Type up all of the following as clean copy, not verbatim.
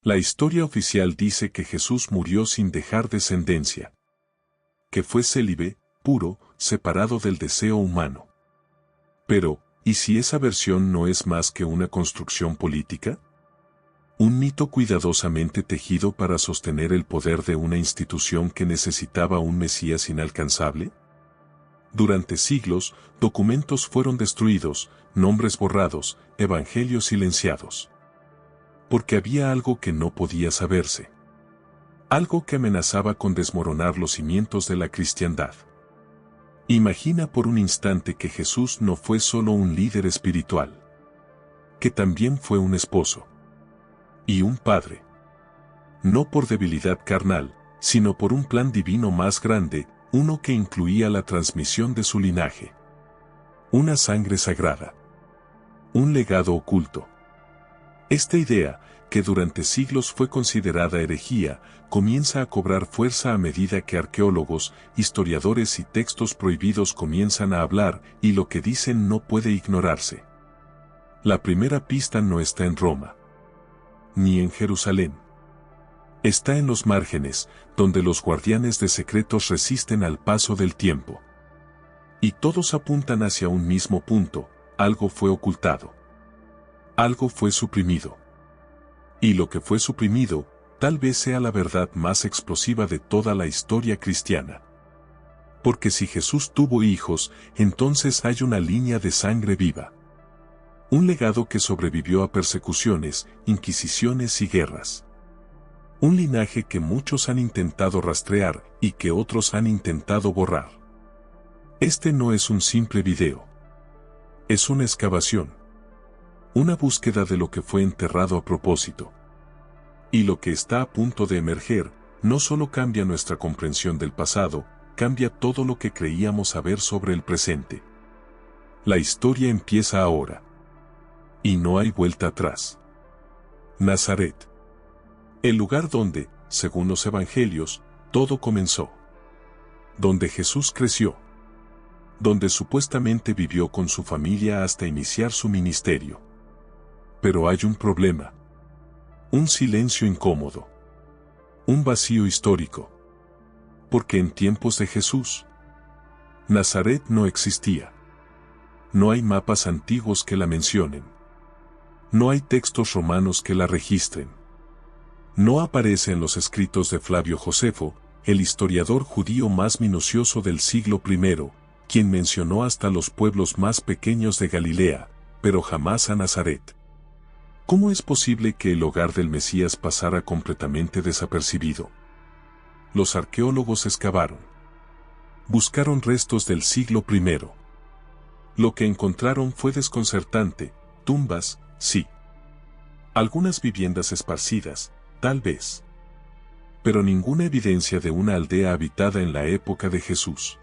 La historia oficial dice que Jesús murió sin dejar descendencia, que fue célibe, puro, separado del deseo humano. Pero, ¿y si esa versión no es más que una construcción política? Un mito cuidadosamente tejido para sostener el poder de una institución que necesitaba un Mesías inalcanzable. Durante siglos, documentos fueron destruidos, nombres borrados, evangelios silenciados. Porque había algo que no podía saberse. Algo que amenazaba con desmoronar los cimientos de la cristiandad. Imagina por un instante que Jesús no fue solo un líder espiritual. Que también fue un esposo. Y un padre. No por debilidad carnal, sino por un plan divino más grande, uno que incluía la transmisión de su linaje. Una sangre sagrada. Un legado oculto. Esta idea, que durante siglos fue considerada herejía, comienza a cobrar fuerza a medida que arqueólogos, historiadores y textos prohibidos comienzan a hablar, y lo que dicen no puede ignorarse. La primera pista no está en Roma, ni en Jerusalén. Está en los márgenes, donde los guardianes de secretos resisten al paso del tiempo. Y todos apuntan hacia un mismo punto: algo fue ocultado. Algo fue suprimido. Y lo que fue suprimido, tal vez sea la verdad más explosiva de toda la historia cristiana. Porque si Jesús tuvo hijos, entonces hay una línea de sangre viva. Un legado que sobrevivió a persecuciones, inquisiciones y guerras. Un linaje que muchos han intentado rastrear y que otros han intentado borrar. Este no es un simple video. Es una excavación. Una búsqueda de lo que fue enterrado a propósito. Y lo que está a punto de emerger, no solo cambia nuestra comprensión del pasado, cambia todo lo que creíamos saber sobre el presente. La historia empieza ahora. Y no hay vuelta atrás. Nazaret. El lugar donde, según los evangelios, todo comenzó. Donde Jesús creció. Donde supuestamente vivió con su familia hasta iniciar su ministerio. Pero hay un problema. Un silencio incómodo. Un vacío histórico. Porque en tiempos de Jesús, Nazaret no existía. No hay mapas antiguos que la mencionen. No hay textos romanos que la registren. No aparece en los escritos de Flavio Josefo, el historiador judío más minucioso del siglo I, quien mencionó hasta los pueblos más pequeños de Galilea, pero jamás a Nazaret. ¿Cómo es posible que el hogar del Mesías pasara completamente desapercibido? Los arqueólogos excavaron. Buscaron restos del siglo I. Lo que encontraron fue desconcertante: tumbas, sí. Algunas viviendas esparcidas, tal vez. Pero ninguna evidencia de una aldea habitada en la época de Jesús.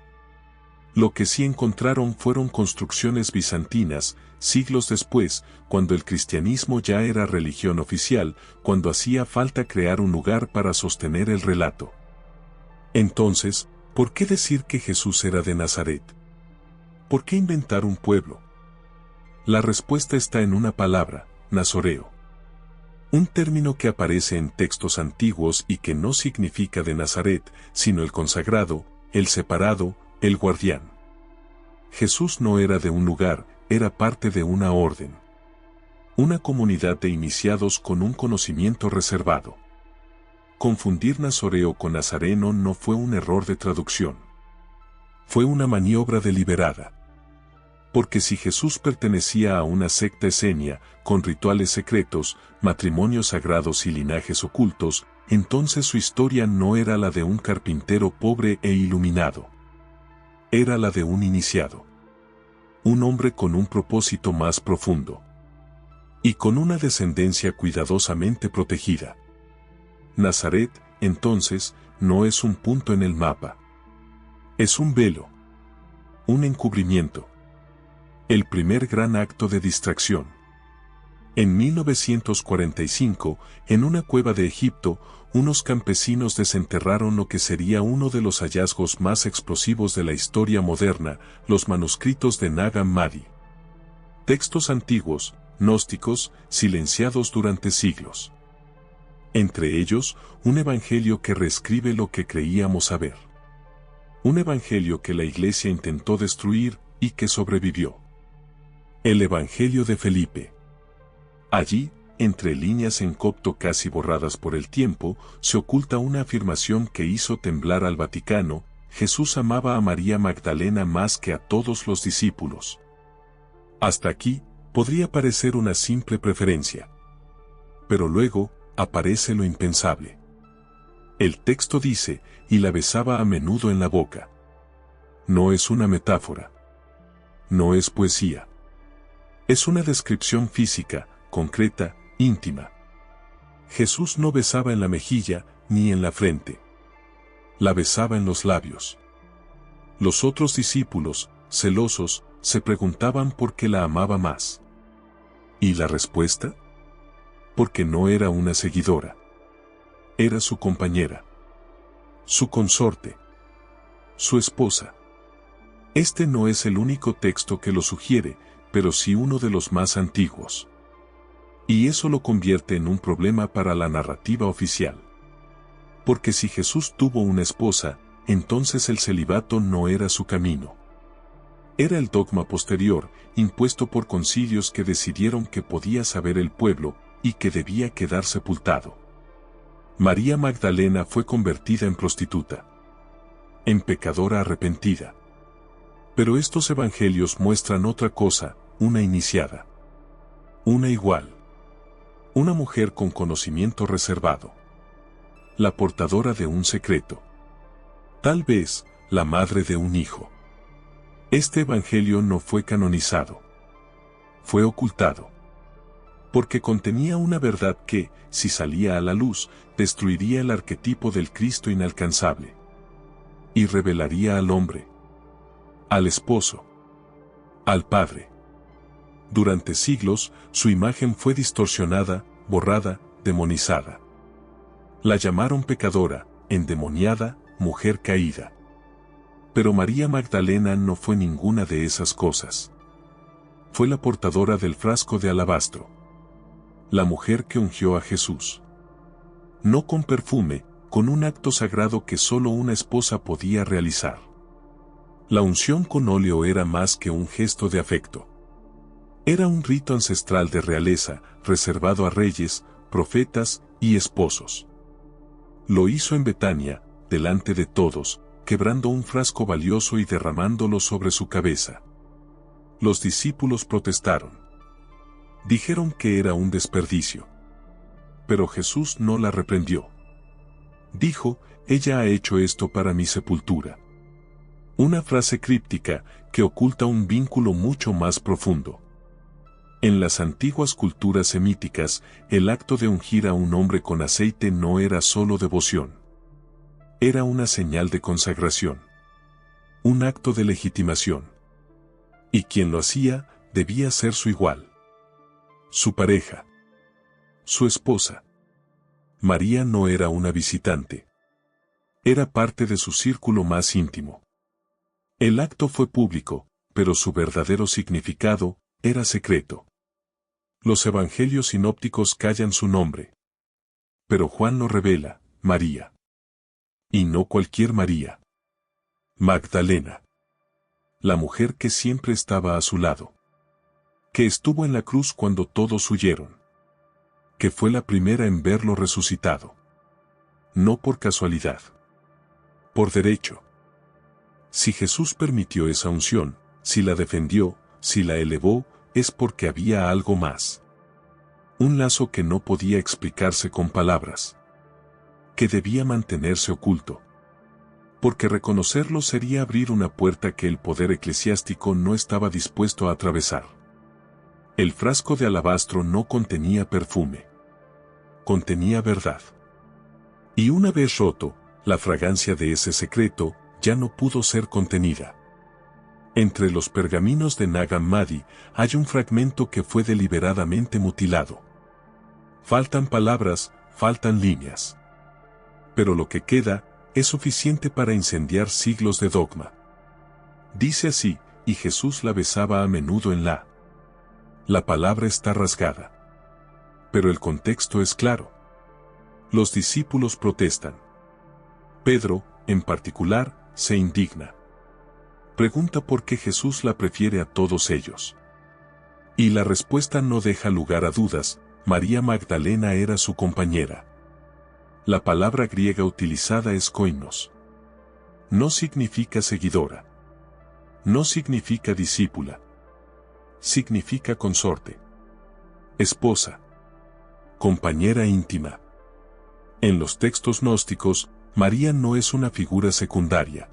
Lo que sí encontraron fueron construcciones bizantinas, siglos después, cuando el cristianismo ya era religión oficial, cuando hacía falta crear un lugar para sostener el relato. Entonces, ¿por qué decir que Jesús era de Nazaret? ¿Por qué inventar un pueblo? La respuesta está en una palabra: nazoreo. Un término que aparece en textos antiguos y que no significa de Nazaret, sino el consagrado, el separado, el guardián. Jesús no era de un lugar, era parte de una orden. Una comunidad de iniciados con un conocimiento reservado. Confundir nazoreo con nazareno no fue un error de traducción. Fue una maniobra deliberada. Porque si Jesús pertenecía a una secta esenia, con rituales secretos, matrimonios sagrados y linajes ocultos, entonces su historia no era la de un carpintero pobre e iluminado. Era la de un iniciado. Un hombre con un propósito más profundo. Y con una descendencia cuidadosamente protegida. Nazaret, entonces, no es un punto en el mapa. Es un velo. Un encubrimiento. El primer gran acto de distracción. En 1945, en una cueva de Egipto, unos campesinos desenterraron lo que sería uno de los hallazgos más explosivos de la historia moderna, los manuscritos de Nag Hammadi. Textos antiguos, gnósticos, silenciados durante siglos. Entre ellos, un evangelio que reescribe lo que creíamos saber. Un evangelio que la Iglesia intentó destruir y que sobrevivió. El Evangelio de Felipe. Allí, entre líneas en copto casi borradas por el tiempo, se oculta una afirmación que hizo temblar al Vaticano: Jesús amaba a María Magdalena más que a todos los discípulos. Hasta aquí, podría parecer una simple preferencia. Pero luego, aparece lo impensable. El texto dice, y la besaba a menudo en la boca. No es una metáfora. No es poesía. Es una descripción física, concreta, íntima. Jesús no besaba en la mejilla, ni en la frente. La besaba en los labios. Los otros discípulos, celosos, se preguntaban por qué la amaba más. ¿Y la respuesta? Porque no era una seguidora. Era su compañera. Su consorte. Su esposa. Este no es el único texto que lo sugiere, pero sí uno de los más antiguos. Y eso lo convierte en un problema para la narrativa oficial. Porque si Jesús tuvo una esposa, entonces el celibato no era su camino. Era el dogma posterior, impuesto por concilios que decidieron que podía saber el pueblo, y que debía quedar sepultado. María Magdalena fue convertida en prostituta. En pecadora arrepentida. Pero estos evangelios muestran otra cosa, una iniciada. Una igual. Una mujer con conocimiento reservado. La portadora de un secreto. Tal vez, la madre de un hijo. Este evangelio no fue canonizado. Fue ocultado. Porque contenía una verdad que, si salía a la luz, destruiría el arquetipo del Cristo inalcanzable. Y revelaría al hombre. Al esposo. Al padre. Durante siglos, su imagen fue distorsionada, borrada, demonizada. La llamaron pecadora, endemoniada, mujer caída. Pero María Magdalena no fue ninguna de esas cosas. Fue la portadora del frasco de alabastro. La mujer que ungió a Jesús. No con perfume, con un acto sagrado que solo una esposa podía realizar. La unción con óleo era más que un gesto de afecto. Era un rito ancestral de realeza, reservado a reyes, profetas y esposos. Lo hizo en Betania, delante de todos, quebrando un frasco valioso y derramándolo sobre su cabeza. Los discípulos protestaron. Dijeron que era un desperdicio. Pero Jesús no la reprendió. Dijo, ella ha hecho esto para mi sepultura. Una frase críptica que oculta un vínculo mucho más profundo. En las antiguas culturas semíticas, el acto de ungir a un hombre con aceite no era solo devoción. Era una señal de consagración. Un acto de legitimación. Y quien lo hacía, debía ser su igual. Su pareja. Su esposa. María no era una visitante. Era parte de su círculo más íntimo. El acto fue público, pero su verdadero significado era secreto. Los evangelios sinópticos callan su nombre. Pero Juan lo revela, María. Y no cualquier María. Magdalena. La mujer que siempre estaba a su lado. Que estuvo en la cruz cuando todos huyeron. Que fue la primera en verlo resucitado. No por casualidad. Por derecho. Si Jesús permitió esa unción, si la defendió, si la elevó, es porque había algo más. Un lazo que no podía explicarse con palabras. Que debía mantenerse oculto. Porque reconocerlo sería abrir una puerta que el poder eclesiástico no estaba dispuesto a atravesar. El frasco de alabastro no contenía perfume. Contenía verdad. Y una vez roto, la fragancia de ese secreto ya no pudo ser contenida. Entre los pergaminos de Nag Hammadi hay un fragmento que fue deliberadamente mutilado. Faltan palabras, faltan líneas. Pero lo que queda es suficiente para incendiar siglos de dogma. Dice así, y Jesús la besaba a menudo en la. La palabra está rasgada. Pero el contexto es claro. Los discípulos protestan. Pedro, en particular, se indigna. Pregunta por qué Jesús la prefiere a todos ellos. Y la respuesta no deja lugar a dudas: María Magdalena era su compañera. La palabra griega utilizada es koinos. No significa seguidora. No significa discípula. Significa consorte. Esposa. Compañera íntima. En los textos gnósticos, María no es una figura secundaria.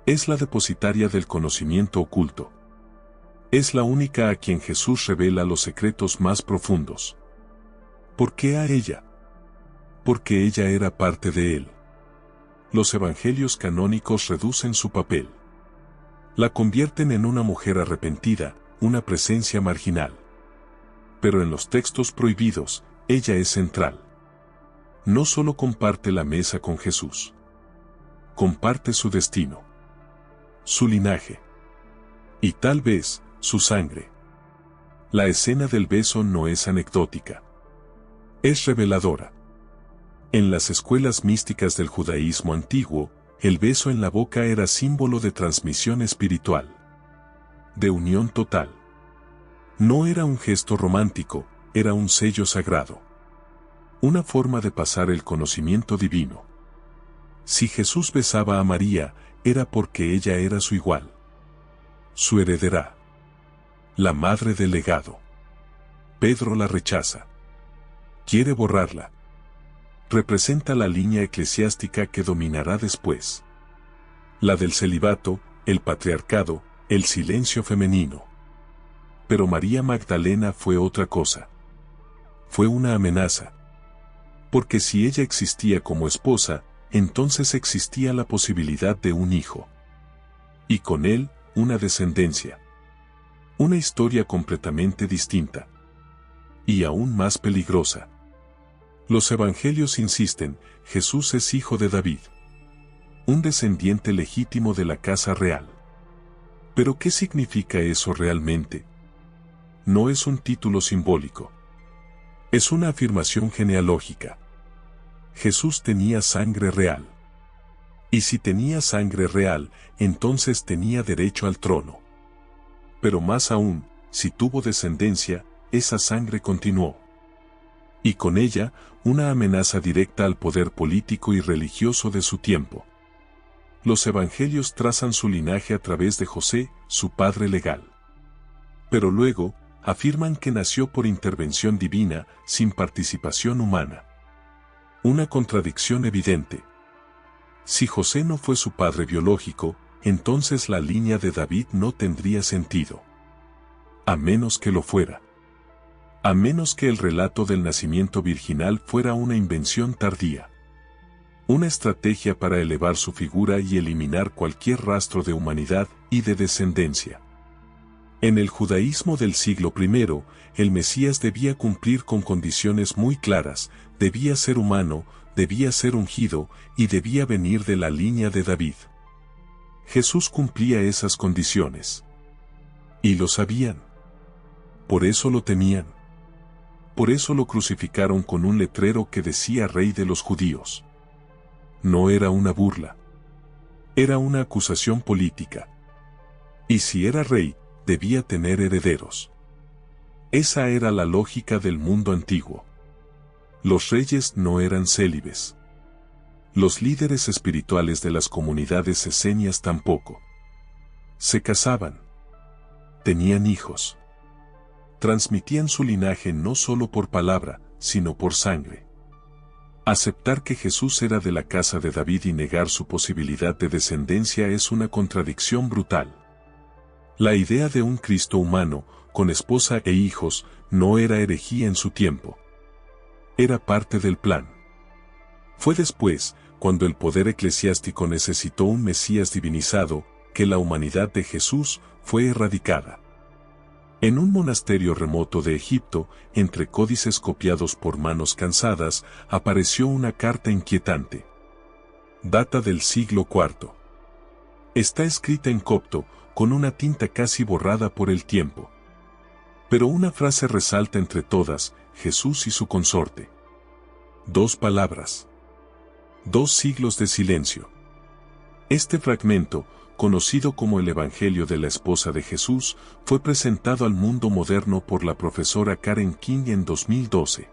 Es la depositaria del conocimiento oculto. Es la única a quien Jesús revela los secretos más profundos. ¿Por qué a ella? Porque ella era parte de él. Los evangelios canónicos reducen su papel. La convierten en una mujer arrepentida, una presencia marginal. Pero en los textos prohibidos, ella es central. No solo comparte la mesa con Jesús. Comparte su destino. Su linaje. Y tal vez, su sangre. La escena del beso no es anecdótica. Es reveladora. En las escuelas místicas del judaísmo antiguo, el beso en la boca era símbolo de transmisión espiritual. De unión total. No era un gesto romántico, era un sello sagrado. Una forma de pasar el conocimiento divino. Si Jesús besaba a María, era porque ella era su igual. Su heredera. La madre del legado. Pedro la rechaza. Quiere borrarla. Representa la línea eclesiástica que dominará después. La del celibato, el patriarcado, el silencio femenino. Pero María Magdalena fue otra cosa. Fue una amenaza. Porque si ella existía como esposa, entonces existía la posibilidad de un hijo. Y con él, una descendencia. Una historia completamente distinta. Y aún más peligrosa. Los evangelios insisten: Jesús es hijo de David. Un descendiente legítimo de la casa real. ¿Pero qué significa eso realmente? No es un título simbólico. Es una afirmación genealógica. Jesús tenía sangre real. Y si tenía sangre real, entonces tenía derecho al trono. Pero más aún, si tuvo descendencia, esa sangre continuó. Y con ella, una amenaza directa al poder político y religioso de su tiempo. Los evangelios trazan su linaje a través de José, su padre legal. Pero luego, afirman que nació por intervención divina, sin participación humana. Una contradicción evidente. Si José no fue su padre biológico, entonces la línea de David no tendría sentido. A menos que lo fuera. A menos que el relato del nacimiento virginal fuera una invención tardía. Una estrategia para elevar su figura y eliminar cualquier rastro de humanidad y de descendencia. En el judaísmo del siglo I, el Mesías debía cumplir con condiciones muy claras: debía ser humano, debía ser ungido, y debía venir de la línea de David. Jesús cumplía esas condiciones. Y lo sabían. Por eso lo temían. Por eso lo crucificaron con un letrero que decía Rey de los Judíos. No era una burla. Era una acusación política. Y si era rey, debía tener herederos. Esa era la lógica del mundo antiguo. Los reyes no eran célibes. Los líderes espirituales de las comunidades esenias tampoco. Se casaban. Tenían hijos. Transmitían su linaje no solo por palabra, sino por sangre. Aceptar que Jesús era de la casa de David y negar su posibilidad de descendencia es una contradicción brutal. La idea de un Cristo humano, con esposa e hijos, no era herejía en su tiempo. Era parte del plan. Fue después, cuando el poder eclesiástico necesitó un Mesías divinizado, que la humanidad de Jesús fue erradicada. En un monasterio remoto de Egipto, entre códices copiados por manos cansadas, apareció una carta inquietante. Data del siglo IV. Está escrita en copto, con una tinta casi borrada por el tiempo. Pero una frase resalta entre todas: Jesús y su consorte. 2 palabras. 2 siglos de silencio. Este fragmento, conocido como el Evangelio de la Esposa de Jesús, fue presentado al mundo moderno por la profesora Karen King en 2012.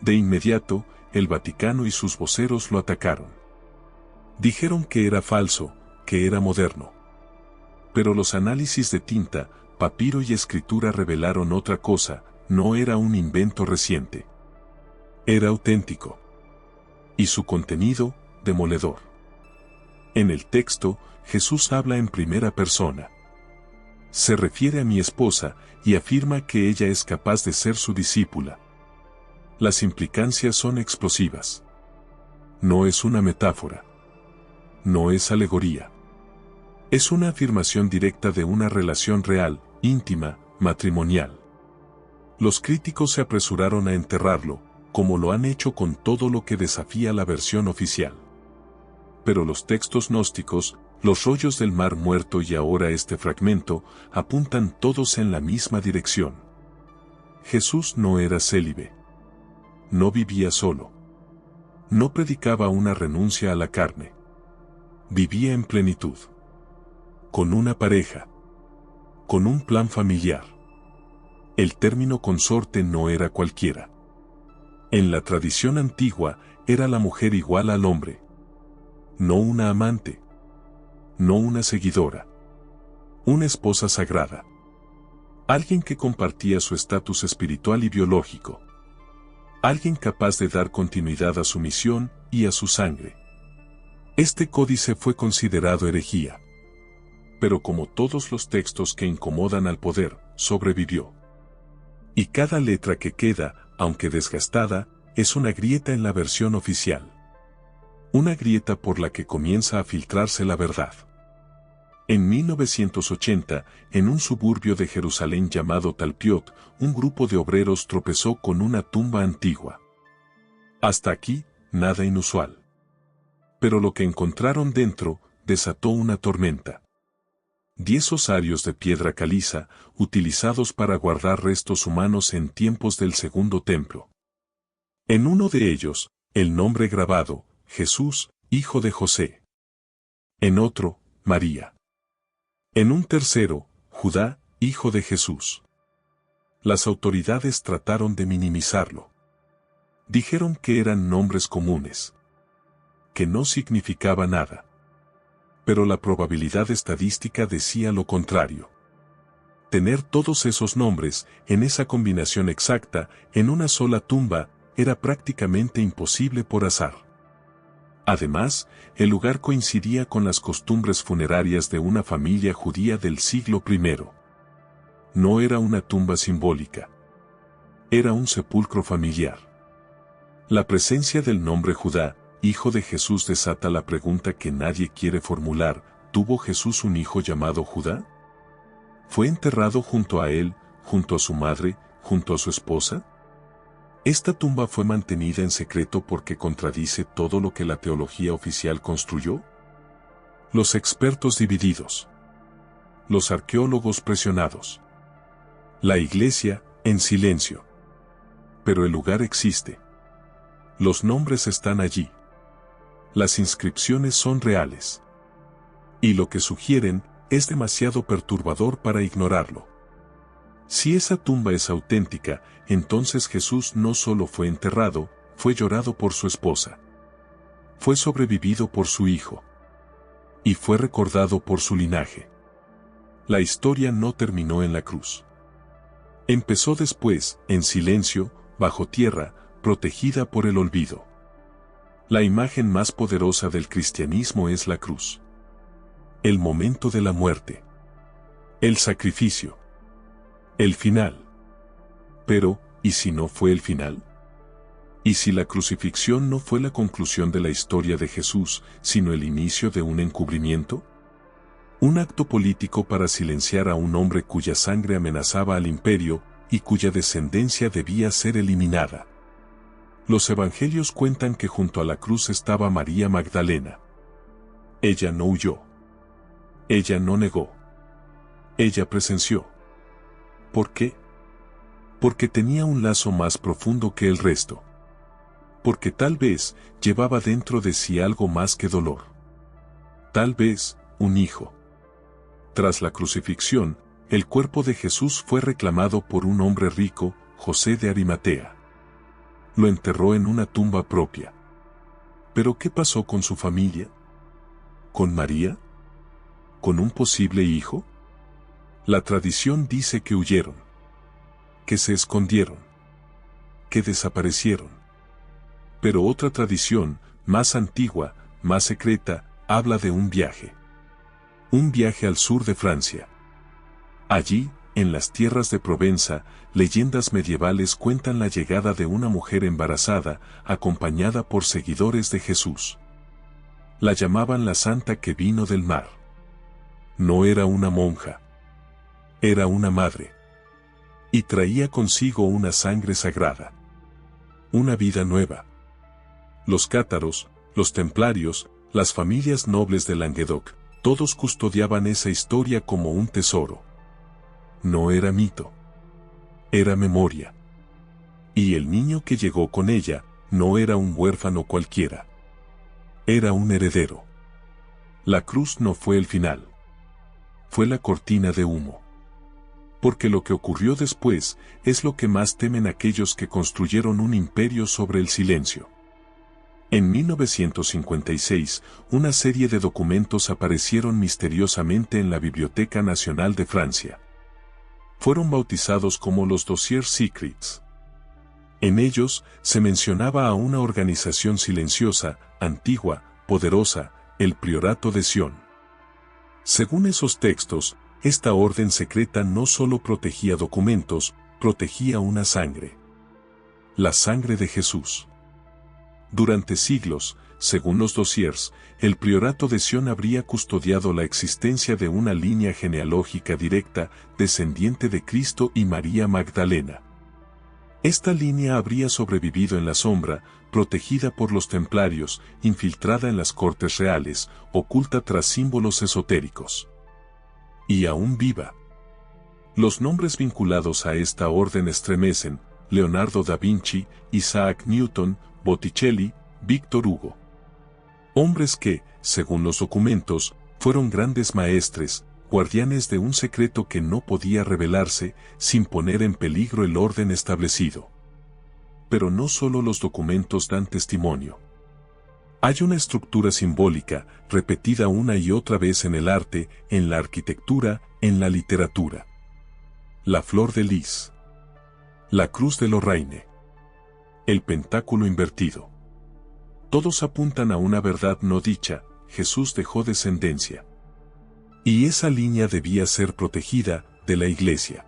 De inmediato, el Vaticano y sus voceros lo atacaron. Dijeron que era falso, que era moderno. Pero los análisis de tinta, papiro y escritura revelaron otra cosa, no era un invento reciente. Era auténtico. Y su contenido, demoledor. En el texto, Jesús habla en primera persona. Se refiere a mi esposa y afirma que ella es capaz de ser su discípula. Las implicancias son explosivas. No es una metáfora. No es alegoría. Es una afirmación directa de una relación real, íntima, matrimonial. Los críticos se apresuraron a enterrarlo, como lo han hecho con todo lo que desafía la versión oficial. Pero los textos gnósticos, los rollos del Mar Muerto y ahora este fragmento, apuntan todos en la misma dirección. Jesús no era célibe. No vivía solo. No predicaba una renuncia a la carne. Vivía en plenitud. Con una pareja. Con un plan familiar. El término consorte no era cualquiera. En la tradición antigua, era la mujer igual al hombre. No una amante. No una seguidora. Una esposa sagrada. Alguien que compartía su estatus espiritual y biológico. Alguien capaz de dar continuidad a su misión y a su sangre. Este códice fue considerado herejía. Pero como todos los textos que incomodan al poder, sobrevivió. Y cada letra que queda, aunque desgastada, es una grieta en la versión oficial. Una grieta por la que comienza a filtrarse la verdad. En 1980, en un suburbio de Jerusalén llamado Talpiot, un grupo de obreros tropezó con una tumba antigua. Hasta aquí, nada inusual. Pero lo que encontraron dentro, desató una tormenta. 10 osarios de piedra caliza, utilizados para guardar restos humanos en tiempos del Segundo Templo. En uno de ellos, el nombre grabado, Jesús, hijo de José. En otro, María. En un tercero, Judá, hijo de Jesús. Las autoridades trataron de minimizarlo. Dijeron que eran nombres comunes. Que no significaba nada. Pero la probabilidad estadística decía lo contrario. Tener todos esos nombres, en esa combinación exacta, en una sola tumba, era prácticamente imposible por azar. Además, el lugar coincidía con las costumbres funerarias de una familia judía del siglo I. No era una tumba simbólica. Era un sepulcro familiar. La presencia del nombre Judá, hijo de Jesús, desata la pregunta que nadie quiere formular: ¿tuvo Jesús un hijo llamado Judá? ¿Fue enterrado junto a él, junto a su madre, junto a su esposa? Esta tumba fue mantenida en secreto porque contradice todo lo que la teología oficial construyó. Los expertos divididos. Los arqueólogos presionados. La iglesia, en silencio. Pero el lugar existe. Los nombres están allí. Las inscripciones son reales. Y lo que sugieren es demasiado perturbador para ignorarlo. Si esa tumba es auténtica, entonces Jesús no solo fue enterrado, fue llorado por su esposa. Fue sobrevivido por su hijo. Y fue recordado por su linaje. La historia no terminó en la cruz. Empezó después, en silencio, bajo tierra, protegida por el olvido. La imagen más poderosa del cristianismo es la cruz. El momento de la muerte. El sacrificio. El final. Pero, ¿y si no fue el final? ¿Y si la crucifixión no fue la conclusión de la historia de Jesús, sino el inicio de un encubrimiento? Un acto político para silenciar a un hombre cuya sangre amenazaba al imperio, y cuya descendencia debía ser eliminada. Los evangelios cuentan que junto a la cruz estaba María Magdalena. Ella no huyó. Ella no negó. Ella presenció. ¿Por qué? Porque tenía un lazo más profundo que el resto. porque tal vez llevaba dentro de sí algo más que dolor. Tal vez, un hijo. Tras la crucifixión, el cuerpo de Jesús fue reclamado por un hombre rico, José de Arimatea. Lo enterró en una tumba propia. ¿Pero qué pasó con su familia? ¿Con María? ¿Con un posible hijo? La tradición dice que huyeron, que se escondieron, que desaparecieron. Pero otra tradición, más antigua, más secreta, habla de un viaje. Un viaje al sur de Francia. Allí, en las tierras de Provenza, leyendas medievales cuentan la llegada de una mujer embarazada, acompañada por seguidores de Jesús. La llamaban la santa que vino del mar. No era una monja. Era una madre. Y traía consigo una sangre sagrada. Una vida nueva. Los cátaros, los templarios, las familias nobles de Languedoc, todos custodiaban esa historia como un tesoro. No era mito. Era memoria. Y el niño que llegó con ella, no era un huérfano cualquiera. Era un heredero. La cruz no fue el final. Fue la cortina de humo. Porque lo que ocurrió después es lo que más temen aquellos que construyeron un imperio sobre el silencio. En 1956, una serie de documentos aparecieron misteriosamente en la Biblioteca Nacional de Francia. Fueron bautizados como los Dossiers Secrets. En ellos se mencionaba a una organización silenciosa, antigua, poderosa, el Priorato de Sion. Según esos textos, esta orden secreta no solo protegía documentos, protegía una sangre. La sangre de Jesús. Durante siglos, según los dossiers, el Priorato de Sion habría custodiado la existencia de una línea genealógica directa, descendiente de Cristo y María Magdalena. Esta línea habría sobrevivido en la sombra, protegida por los templarios, infiltrada en las cortes reales, oculta tras símbolos esotéricos. Y aún viva. Los nombres vinculados a esta orden estremecen: Leonardo da Vinci, Isaac Newton, Botticelli, Víctor Hugo. Hombres que, según los documentos, fueron grandes maestres, guardianes de un secreto que no podía revelarse sin poner en peligro el orden establecido. Pero no solo los documentos dan testimonio. Hay una estructura simbólica, repetida una y otra vez en el arte, en la arquitectura, en la literatura. La flor de lis. La cruz de Lorraine. El pentáculo invertido. Todos apuntan a una verdad no dicha: Jesús dejó descendencia. Y esa línea debía ser protegida de la Iglesia.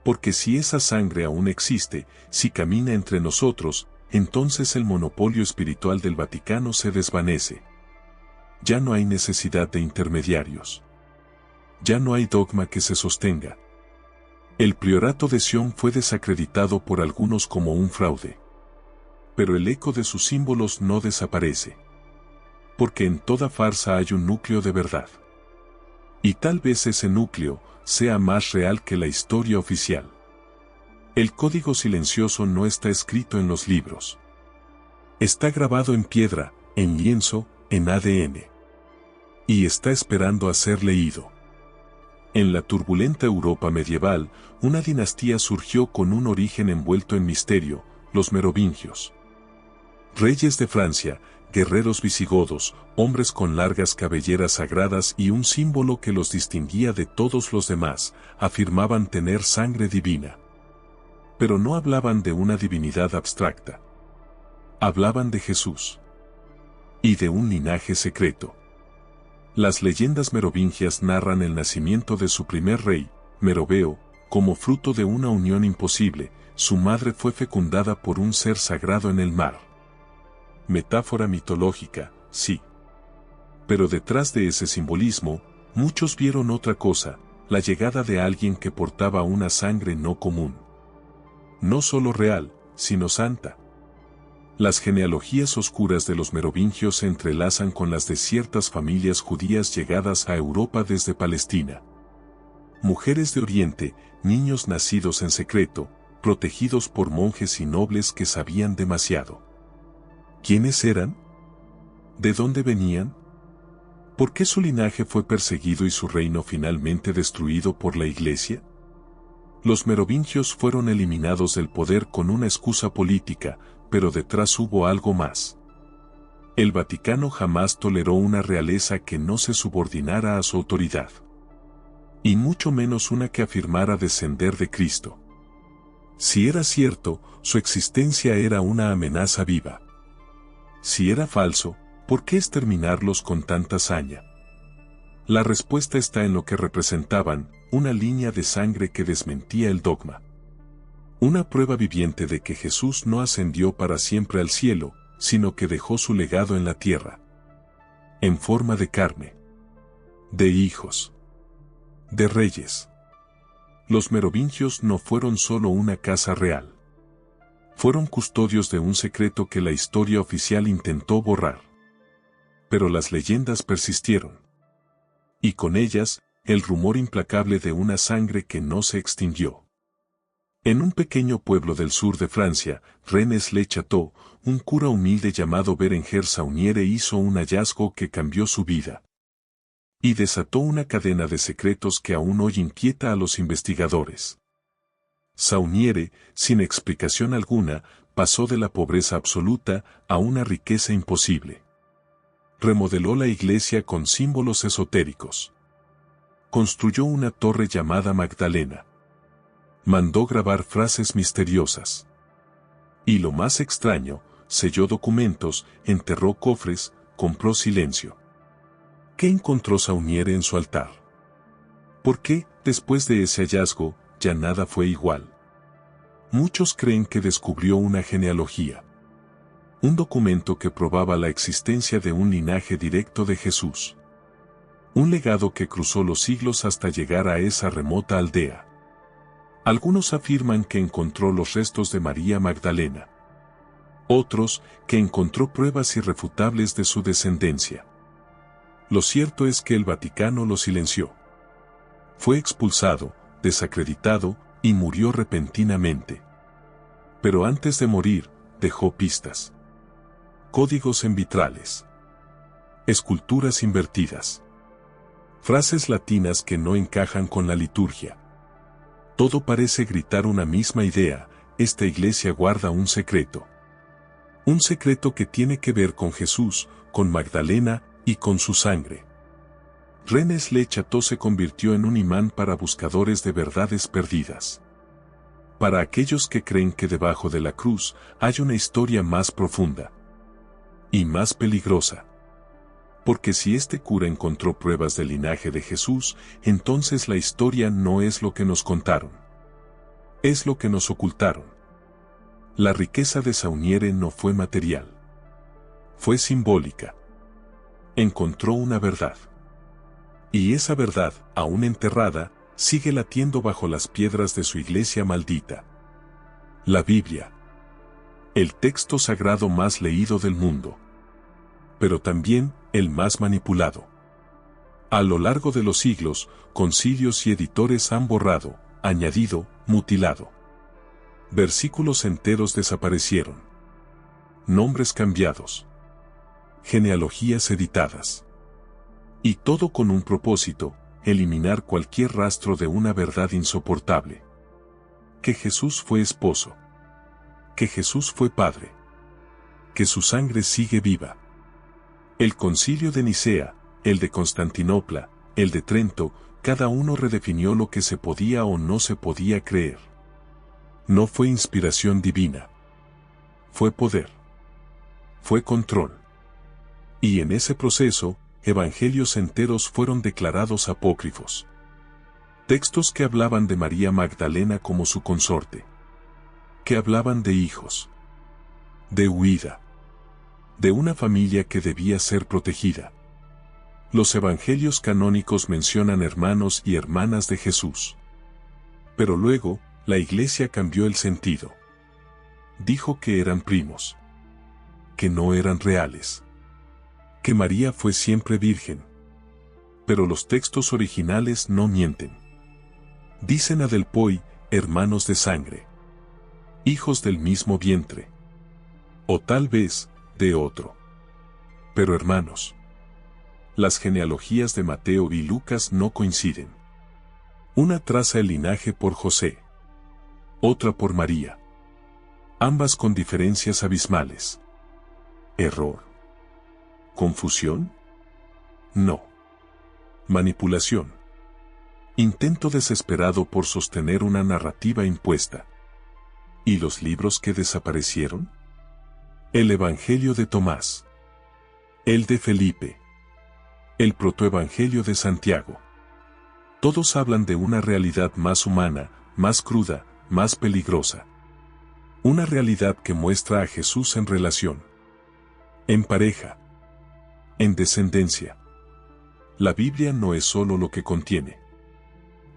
Porque si esa sangre aún existe, si camina entre nosotros, entonces el monopolio espiritual del Vaticano se desvanece. Ya no hay necesidad de intermediarios. Ya no hay dogma que se sostenga. El Priorato de Sion fue desacreditado por algunos como un fraude. Pero el eco de sus símbolos no desaparece. Porque en toda farsa hay un núcleo de verdad. Y tal vez ese núcleo sea más real que la historia oficial. El código silencioso no está escrito en los libros. Está grabado en piedra, en lienzo, en ADN. Y está esperando a ser leído. En la turbulenta Europa medieval, una dinastía surgió con un origen envuelto en misterio: los merovingios. Reyes de Francia, guerreros visigodos, hombres con largas cabelleras sagradas y un símbolo que los distinguía de todos los demás, afirmaban tener sangre divina. Pero no hablaban de una divinidad abstracta. Hablaban de Jesús. Y de un linaje secreto. Las leyendas merovingias narran el nacimiento de su primer rey, Meroveo, como fruto de una unión imposible. Su madre fue fecundada por un ser sagrado en el mar. Metáfora mitológica, sí. Pero detrás de ese simbolismo, muchos vieron otra cosa: la llegada de alguien que portaba una sangre no común. No solo real, sino santa. Las genealogías oscuras de los merovingios se entrelazan con las de ciertas familias judías llegadas a Europa desde Palestina. Mujeres de Oriente, niños nacidos en secreto, protegidos por monjes y nobles que sabían demasiado. ¿Quiénes eran? ¿De dónde venían? ¿Por qué su linaje fue perseguido y su reino finalmente destruido por la Iglesia? Los merovingios fueron eliminados del poder con una excusa política, pero detrás hubo algo más. El Vaticano jamás toleró una realeza que no se subordinara a su autoridad. Y mucho menos una que afirmara descender de Cristo. Si era cierto, su existencia era una amenaza viva. Si era falso, ¿por qué exterminarlos con tanta saña? La respuesta está en lo que representaban, una línea de sangre que desmentía el dogma. Una prueba viviente de que Jesús no ascendió para siempre al cielo, sino que dejó su legado en la tierra. En forma de carne. De hijos. De reyes. Los merovingios no fueron solo una casa real. Fueron custodios de un secreto que la historia oficial intentó borrar. Pero las leyendas persistieron. Y con ellas, el rumor implacable de una sangre que no se extinguió. En un pequeño pueblo del sur de Francia, Rennes-le-Château, un cura humilde llamado Berenguer Sauniere hizo un hallazgo que cambió su vida. Y desató una cadena de secretos que aún hoy inquieta a los investigadores. Sauniere, sin explicación alguna, pasó de la pobreza absoluta a una riqueza imposible. Remodeló la iglesia con símbolos esotéricos. Construyó una torre llamada Magdalena. Mandó grabar frases misteriosas. Y lo más extraño, selló documentos, enterró cofres, compró silencio. ¿Qué encontró Sauniere en su altar? ¿Por qué, después de ese hallazgo, ya nada fue igual? Muchos creen que descubrió una genealogía. Un documento que probaba la existencia de un linaje directo de Jesús. Un legado que cruzó los siglos hasta llegar a esa remota aldea. Algunos afirman que encontró los restos de María Magdalena. Otros, que encontró pruebas irrefutables de su descendencia. Lo cierto es que el Vaticano lo silenció. Fue expulsado, desacreditado, y murió repentinamente. Pero antes de morir, dejó pistas. Códigos en vitrales. Esculturas invertidas. Frases latinas que no encajan con la liturgia. Todo parece gritar una misma idea: esta iglesia guarda un secreto. Un secreto que tiene que ver con Jesús, con Magdalena y con su sangre. Rennes-le-Château se convirtió en un imán para buscadores de verdades perdidas. Para aquellos que creen que debajo de la cruz hay una historia más profunda. Y más peligrosa. Porque si este cura encontró pruebas del linaje de Jesús, entonces la historia no es lo que nos contaron. Es lo que nos ocultaron. La riqueza de Sauniere no fue material. Fue simbólica. Encontró una verdad. Y esa verdad, aún enterrada, sigue latiendo bajo las piedras de su iglesia maldita. La Biblia. El texto sagrado más leído del mundo. Pero también el más manipulado. A lo largo de los siglos, concilios y editores han borrado, añadido, mutilado. Versículos enteros desaparecieron. Nombres cambiados. Genealogías editadas. Y todo con un propósito: eliminar cualquier rastro de una verdad insoportable. Que Jesús fue esposo. Que Jesús fue padre. Que su sangre sigue viva. El Concilio de Nicea, el de Constantinopla, el de Trento, cada uno redefinió lo que se podía o no se podía creer. No fue inspiración divina. Fue poder. Fue control. Y en ese proceso, evangelios enteros fueron declarados apócrifos. Textos que hablaban de María Magdalena como su consorte. Que hablaban de hijos. De huida. De una familia que debía ser protegida. Los evangelios canónicos mencionan hermanos y hermanas de Jesús. Pero luego, la iglesia cambió el sentido. Dijo que eran primos. Que no eran reales. Que María fue siempre virgen. Pero los textos originales no mienten. Dicen adelpoi, hermanos de sangre. Hijos del mismo vientre. O tal vez, de otro. Pero hermanos, las genealogías de Mateo y Lucas no coinciden. Una traza el linaje por José, otra por María. Ambas con diferencias abismales. ¿Error? ¿Confusión? No. Manipulación. Intento desesperado por sostener una narrativa impuesta. ¿Y los libros que desaparecieron? El Evangelio de Tomás. El de Felipe. El protoevangelio de Santiago. Todos hablan de una realidad más humana, más cruda, más peligrosa. Una realidad que muestra a Jesús en relación, en pareja, en descendencia. La Biblia no es solo lo que contiene.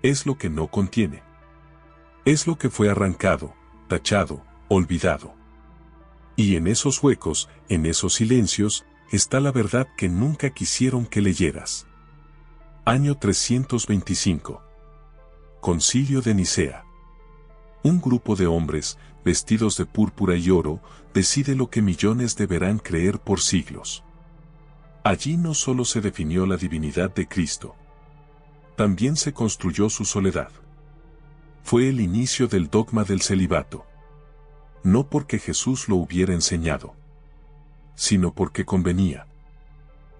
Es lo que no contiene. Es lo que fue arrancado, tachado, olvidado. Y en esos huecos, en esos silencios, está la verdad que nunca quisieron que leyeras. Año 325. Concilio de Nicea. Un grupo de hombres, vestidos de púrpura y oro, decide lo que millones deberán creer por siglos. Allí no solo se definió la divinidad de Cristo, también se construyó su soledad. Fue el inicio del dogma del celibato. No porque Jesús lo hubiera enseñado, sino porque convenía.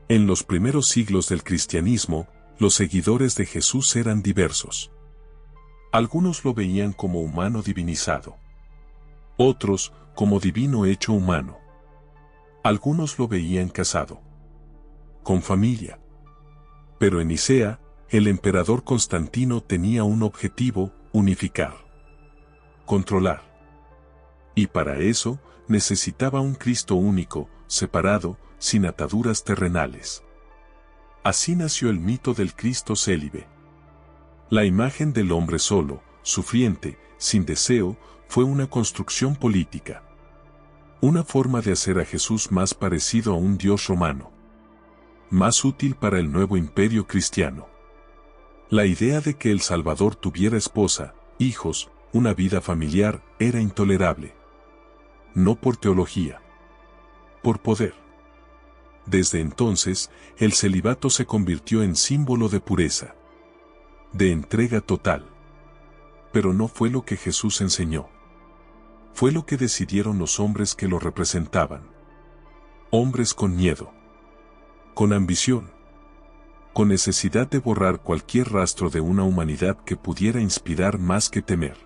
En los primeros siglos del cristianismo, los seguidores de Jesús eran diversos. Algunos lo veían como humano divinizado. Otros, como divino hecho humano. Algunos lo veían casado, con familia. Pero en Nicea, el emperador Constantino tenía un objetivo: unificar, controlar. Y para eso, necesitaba un Cristo único, separado, sin ataduras terrenales. Así nació el mito del Cristo célibe. La imagen del hombre solo, sufriente, sin deseo, fue una construcción política. Una forma de hacer a Jesús más parecido a un dios romano. Más útil para el nuevo imperio cristiano. La idea de que el Salvador tuviera esposa, hijos, una vida familiar, era intolerable. No por teología, por poder. Desde entonces, el celibato se convirtió en símbolo de pureza, de entrega total. Pero no fue lo que Jesús enseñó. Fue lo que decidieron los hombres que lo representaban. Hombres con miedo, con ambición, con necesidad de borrar cualquier rastro de una humanidad que pudiera inspirar más que temer.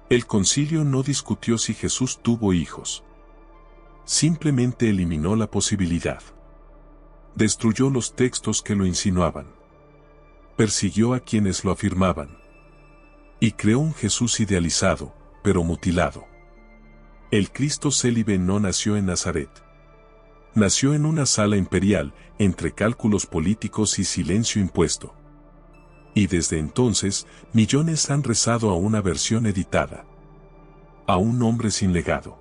El concilio no discutió si Jesús tuvo hijos. Simplemente eliminó la posibilidad. Destruyó los textos que lo insinuaban. Persiguió a quienes lo afirmaban. Y creó un Jesús idealizado, pero mutilado. El Cristo célibe no nació en Nazaret. Nació en una sala imperial, entre cálculos políticos y silencio impuesto. Y desde entonces, millones han rezado a una versión editada. A un hombre sin legado.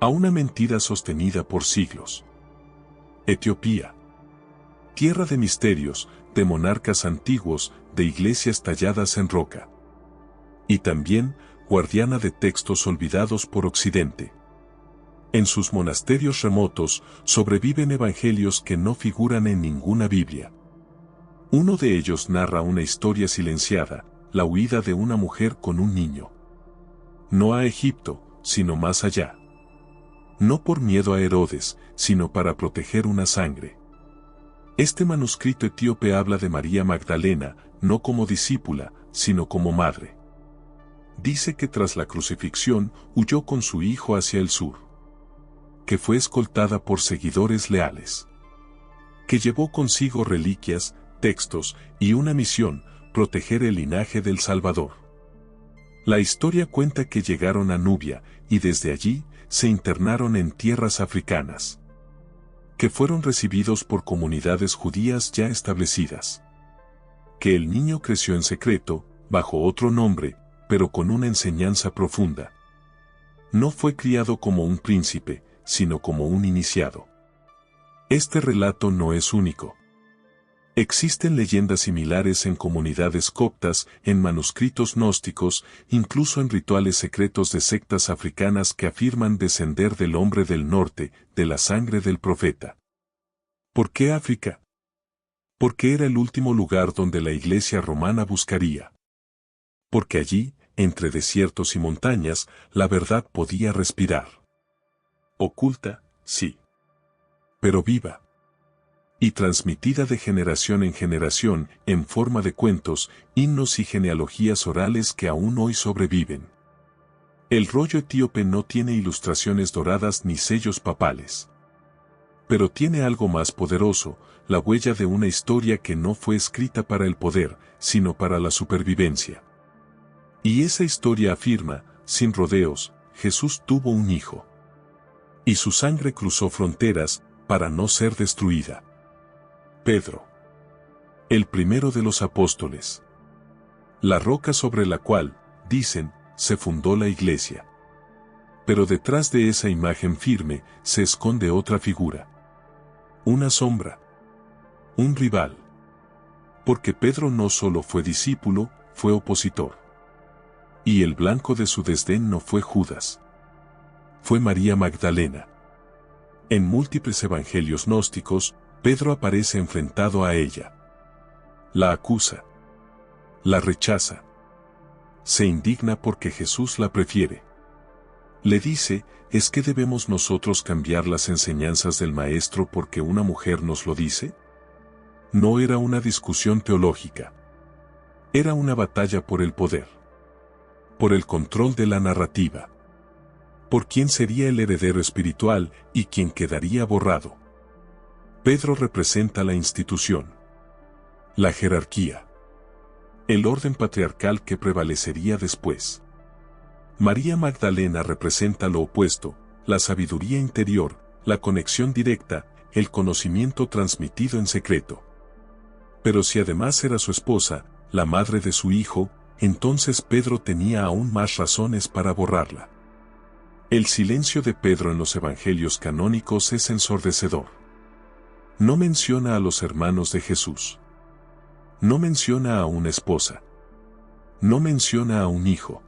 A una mentira sostenida por siglos. Etiopía. Tierra de misterios, de monarcas antiguos, de iglesias talladas en roca. Y también, guardiana de textos olvidados por Occidente. En sus monasterios remotos, sobreviven evangelios que no figuran en ninguna Biblia. Uno de ellos narra una historia silenciada, la huida de una mujer con un niño. No a Egipto, sino más allá. No por miedo a Herodes, sino para proteger una sangre. Este manuscrito etíope habla de María Magdalena, no como discípula, sino como madre. Dice que tras la crucifixión huyó con su hijo hacia el sur. Que fue escoltada por seguidores leales. Que llevó consigo reliquias, textos y una misión: proteger el linaje del Salvador. La historia cuenta que llegaron a Nubia y desde allí se internaron en tierras africanas. Que fueron recibidos por comunidades judías ya establecidas. Que el niño creció en secreto, bajo otro nombre, pero con una enseñanza profunda. No fue criado como un príncipe, sino como un iniciado. Este relato no es único. Existen leyendas similares en comunidades coptas, en manuscritos gnósticos, incluso en rituales secretos de sectas africanas que afirman descender del hombre del norte, de la sangre del profeta. ¿Por qué África? Porque era el último lugar donde la Iglesia romana buscaría. Porque allí, entre desiertos y montañas, la verdad podía respirar. Oculta, sí. Pero viva. Y transmitida de generación en generación, en forma de cuentos, himnos y genealogías orales que aún hoy sobreviven. El rollo etíope no tiene ilustraciones doradas ni sellos papales. Pero tiene algo más poderoso, la huella de una historia que no fue escrita para el poder, sino para la supervivencia. Y esa historia afirma, sin rodeos, Jesús tuvo un hijo. Y su sangre cruzó fronteras, para no ser destruida. Pedro. El primero de los apóstoles. La roca sobre la cual, dicen, se fundó la iglesia. Pero detrás de esa imagen firme, se esconde otra figura. Una sombra. Un rival. Porque Pedro no solo fue discípulo, fue opositor. Y el blanco de su desdén no fue Judas. Fue María Magdalena. En múltiples evangelios gnósticos, Pedro aparece enfrentado a ella. La acusa. La rechaza. Se indigna porque Jesús la prefiere. Le dice, ¿es que debemos nosotros cambiar las enseñanzas del Maestro porque una mujer nos lo dice? No era una discusión teológica. Era una batalla por el poder. Por el control de la narrativa. Por quién sería el heredero espiritual y quién quedaría borrado. Pedro representa la institución. La jerarquía. El orden patriarcal que prevalecería después. María Magdalena representa lo opuesto, la sabiduría interior, la conexión directa, el conocimiento transmitido en secreto. Pero si además era su esposa, la madre de su hijo, entonces Pedro tenía aún más razones para borrarla. El silencio de Pedro en los evangelios canónicos es ensordecedor. No menciona a los hermanos de Jesús. No menciona a una esposa. No menciona a un hijo.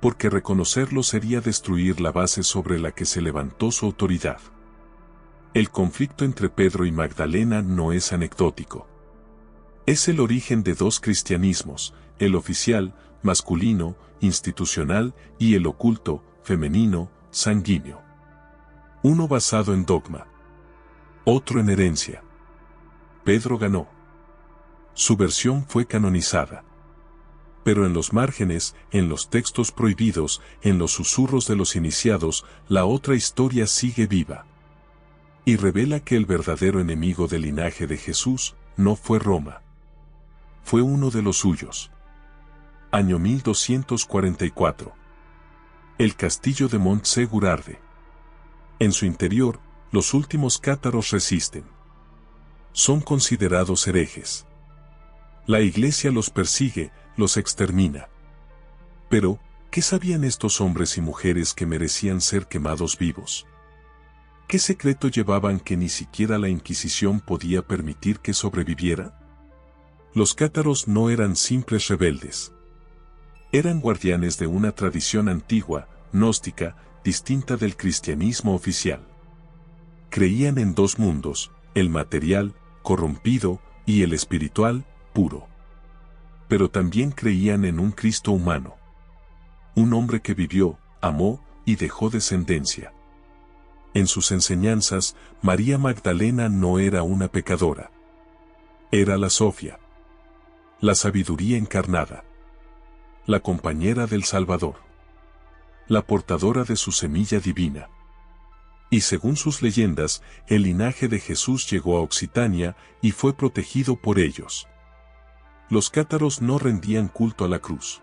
Porque reconocerlo sería destruir la base sobre la que se levantó su autoridad. El conflicto entre Pedro y Magdalena no es anecdótico. Es el origen de dos cristianismos, el oficial, masculino, institucional, y el oculto, femenino, sanguíneo. Uno basado en dogma. Otro en herencia. Pedro ganó. Su versión fue canonizada. Pero en los márgenes, en los textos prohibidos, en los susurros de los iniciados, la otra historia sigue viva. Y revela que el verdadero enemigo del linaje de Jesús no fue Roma. Fue uno de los suyos. Año 1244. El castillo de Montségur arde. En su interior, los últimos cátaros resisten. Son considerados herejes. La iglesia los persigue, los extermina. Pero, ¿qué sabían estos hombres y mujeres que merecían ser quemados vivos? ¿Qué secreto llevaban que ni siquiera la Inquisición podía permitir que sobreviviera? Los cátaros no eran simples rebeldes. Eran guardianes de una tradición antigua, gnóstica, distinta del cristianismo oficial. Creían en dos mundos, el material, corrompido, y el espiritual, puro. Pero también creían en un Cristo humano. Un hombre que vivió, amó, y dejó descendencia. En sus enseñanzas, María Magdalena no era una pecadora. Era la Sofía. La sabiduría encarnada. La compañera del Salvador. La portadora de su semilla divina. Y según sus leyendas, el linaje de Jesús llegó a Occitania y fue protegido por ellos. Los cátaros no rendían culto a la cruz.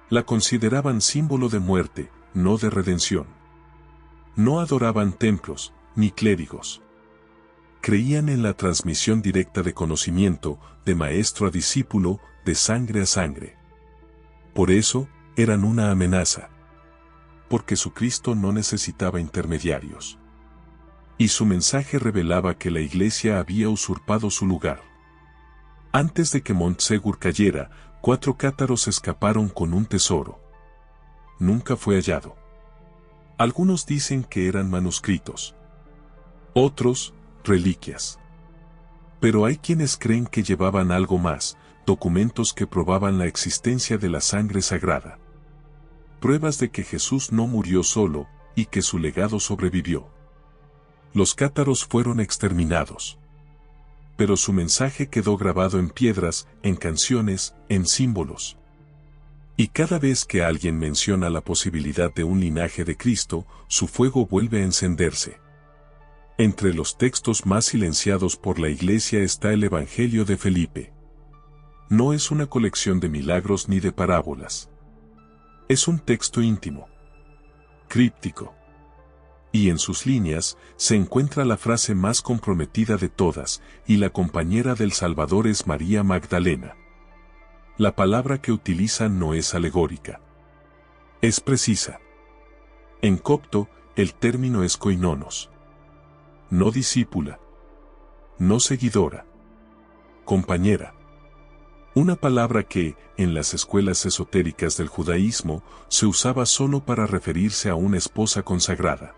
La consideraban símbolo de muerte, no de redención. No adoraban templos, ni clérigos. Creían en la transmisión directa de conocimiento, de maestro a discípulo, de sangre a sangre. Por eso, eran una amenaza. Porque su Cristo no necesitaba intermediarios. Y su mensaje revelaba que la Iglesia había usurpado su lugar. Antes de que Montsegur cayera, 4 cátaros escaparon con un tesoro. Nunca fue hallado. Algunos dicen que eran manuscritos. Otros, reliquias. Pero hay quienes creen que llevaban algo más, documentos que probaban la existencia de la sangre sagrada. Pruebas de que Jesús no murió solo, y que su legado sobrevivió. Los cátaros fueron exterminados. Pero su mensaje quedó grabado en piedras, en canciones, en símbolos. Y cada vez que alguien menciona la posibilidad de un linaje de Cristo, su fuego vuelve a encenderse. Entre los textos más silenciados por la Iglesia está el Evangelio de Felipe. No es una colección de milagros ni de parábolas. Es un texto íntimo, críptico. Y en sus líneas se encuentra la frase más comprometida de todas, y la compañera del Salvador es María Magdalena. La palabra que utiliza no es alegórica. Es precisa. En copto, el término es koinonos. No discípula. No seguidora. Compañera. Una palabra que, en las escuelas esotéricas del judaísmo, se usaba solo para referirse a una esposa consagrada.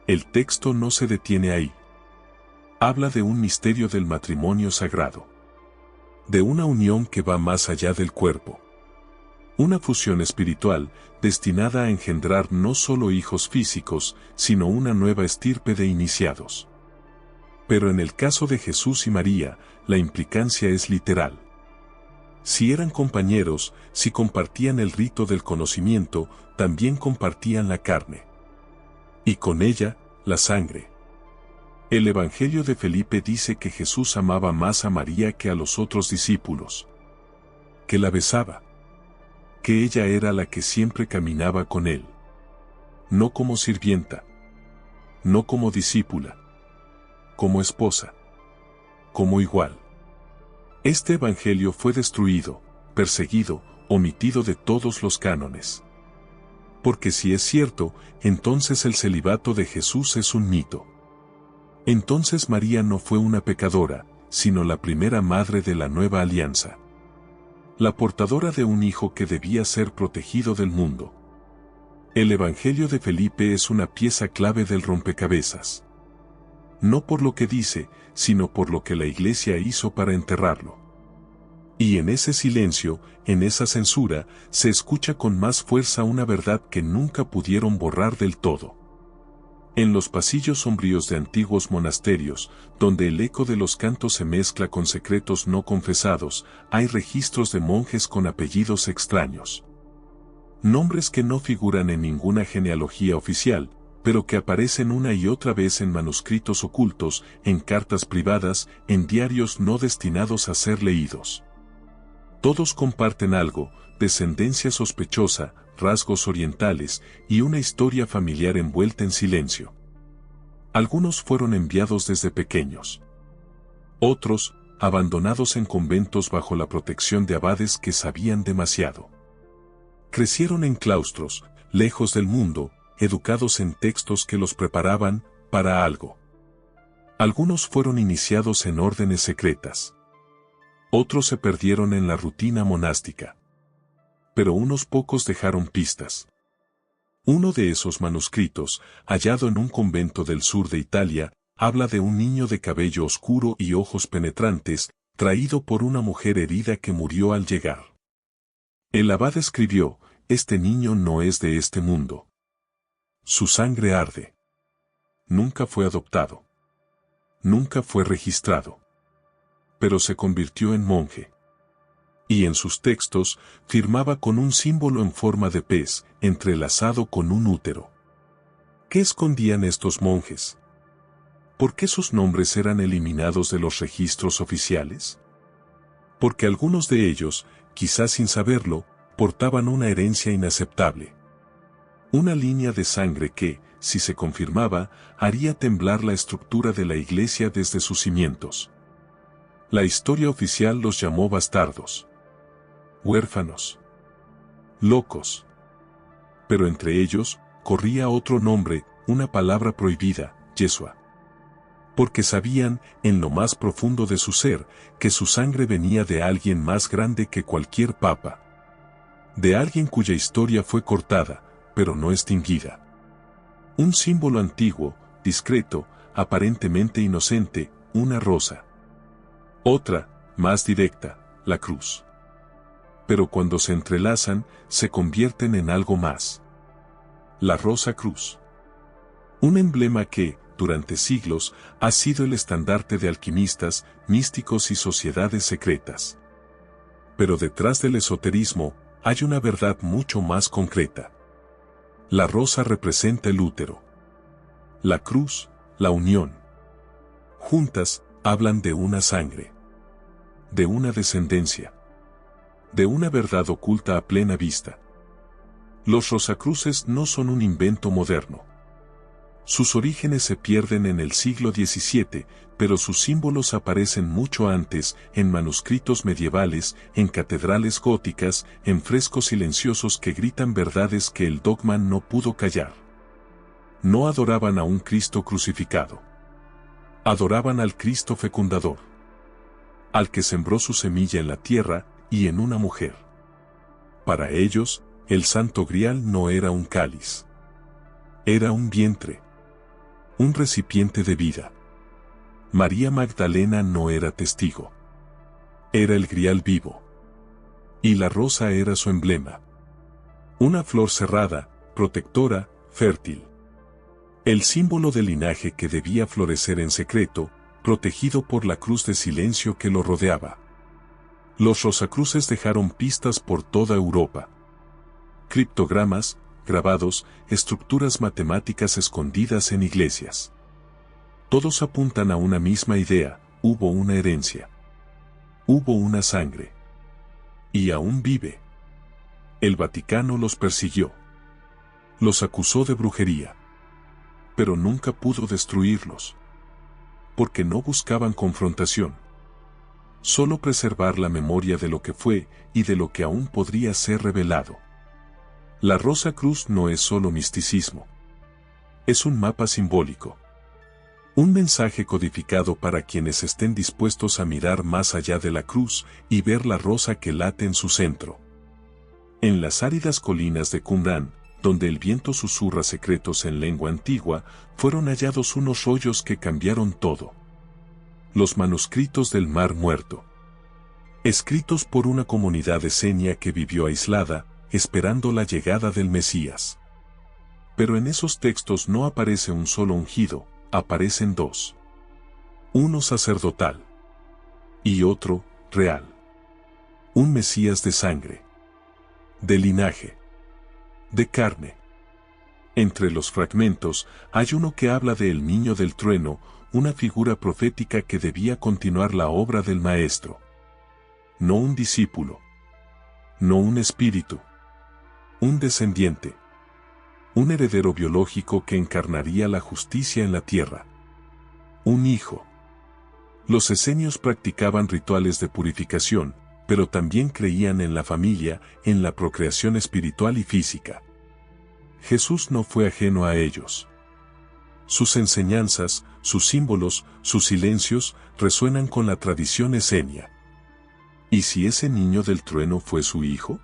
El texto no se detiene ahí. Habla de un misterio del matrimonio sagrado. De una unión que va más allá del cuerpo. Una fusión espiritual, destinada a engendrar no solo hijos físicos, sino una nueva estirpe de iniciados. Pero en el caso de Jesús y María, la implicancia es literal. Si eran compañeros, si compartían el rito del conocimiento, también compartían la carne. Y con ella, la sangre. El Evangelio de Felipe dice que Jesús amaba más a María que a los otros discípulos. Que la besaba. Que ella era la que siempre caminaba con él. No como sirvienta. No como discípula. Como esposa. Como igual. Este Evangelio fue destruido, perseguido, omitido de todos los cánones. Porque si es cierto, entonces el celibato de Jesús es un mito. Entonces María no fue una pecadora, sino la primera madre de la nueva alianza. La portadora de un hijo que debía ser protegido del mundo. El Evangelio de Felipe es una pieza clave del rompecabezas. No por lo que dice, sino por lo que la Iglesia hizo para enterrarlo. Y en ese silencio, en esa censura, se escucha con más fuerza una verdad que nunca pudieron borrar del todo. En los pasillos sombríos de antiguos monasterios, donde el eco de los cantos se mezcla con secretos no confesados, hay registros de monjes con apellidos extraños. Nombres que no figuran en ninguna genealogía oficial, pero que aparecen una y otra vez en manuscritos ocultos, en cartas privadas, en diarios no destinados a ser leídos. Todos comparten algo, descendencia sospechosa, rasgos orientales, y una historia familiar envuelta en silencio. Algunos fueron enviados desde pequeños. Otros, abandonados en conventos bajo la protección de abades que sabían demasiado. Crecieron en claustros, lejos del mundo, educados en textos que los preparaban para algo. Algunos fueron iniciados en órdenes secretas. Otros se perdieron en la rutina monástica. Pero unos pocos dejaron pistas. Uno de esos manuscritos, hallado en un convento del sur de Italia, habla de un niño de cabello oscuro y ojos penetrantes, traído por una mujer herida que murió al llegar. El abad escribió: «Este niño no es de este mundo. Su sangre arde». Nunca fue adoptado. Nunca fue registrado. Pero se convirtió en monje. Y en sus textos, firmaba con un símbolo en forma de pez, entrelazado con un útero. ¿Qué escondían estos monjes? ¿Por qué sus nombres eran eliminados de los registros oficiales? Porque algunos de ellos, quizás sin saberlo, portaban una herencia inaceptable. Una línea de sangre que, si se confirmaba, haría temblar la estructura de la Iglesia desde sus cimientos. La historia oficial los llamó bastardos, huérfanos, locos. Pero entre ellos, corría otro nombre, una palabra prohibida: Yeshua. Porque sabían, en lo más profundo de su ser, que su sangre venía de alguien más grande que cualquier papa. De alguien cuya historia fue cortada, pero no extinguida. Un símbolo antiguo, discreto, aparentemente inocente, una rosa. Otra, más directa, la cruz. Pero cuando se entrelazan, se convierten en algo más. La rosa cruz. Un emblema que, durante siglos, ha sido el estandarte de alquimistas, místicos y sociedades secretas. Pero detrás del esoterismo, hay una verdad mucho más concreta. La rosa representa el útero. La cruz, la unión. Juntas, hablan de una sangre. De una descendencia. De una verdad oculta a plena vista. Los rosacruces no son un invento moderno. Sus orígenes se pierden en el siglo XVII, pero sus símbolos aparecen mucho antes, en manuscritos medievales, en catedrales góticas, en frescos silenciosos que gritan verdades que el dogma no pudo callar. No adoraban a un Cristo crucificado. Adoraban al Cristo fecundador. Al que sembró su semilla en la tierra y en una mujer. Para ellos, el Santo Grial no era un cáliz. Era un vientre. Un recipiente de vida. María Magdalena no era testigo. Era el Grial vivo. Y la rosa era su emblema. Una flor cerrada, protectora, fértil. El símbolo del linaje que debía florecer en secreto, protegido por la cruz de silencio que lo rodeaba. Los rosacruces dejaron pistas por toda Europa. Criptogramas, grabados, estructuras matemáticas escondidas en iglesias. Todos apuntan a una misma idea: hubo una herencia. Hubo una sangre. Y aún vive. El Vaticano los persiguió. Los acusó de brujería. Pero nunca pudo destruirlos. Porque no buscaban confrontación. Solo preservar la memoria de lo que fue y de lo que aún podría ser revelado. La Rosa Cruz no es solo misticismo. Es un mapa simbólico. Un mensaje codificado para quienes estén dispuestos a mirar más allá de la cruz y ver la rosa que late en su centro. En las áridas colinas de Qumrán, donde el viento susurra secretos en lengua antigua, fueron hallados unos rollos que cambiaron todo. Los manuscritos del Mar Muerto. Escritos por una comunidad esenia que vivió aislada, esperando la llegada del Mesías. Pero en esos textos no aparece un solo ungido, aparecen dos. Uno sacerdotal. Y otro, real. Un Mesías de sangre. De linaje. De carne. Entre los fragmentos, hay uno que habla de el niño del trueno, una figura profética que debía continuar la obra del Maestro. No un discípulo. No un espíritu. Un descendiente. Un heredero biológico que encarnaría la justicia en la tierra. Un hijo. Los esenios practicaban rituales de purificación, pero también creían en la familia, en la procreación espiritual y física. Jesús no fue ajeno a ellos. Sus enseñanzas, sus símbolos, sus silencios, resuenan con la tradición esenia. ¿Y si ese niño del trueno fue su hijo?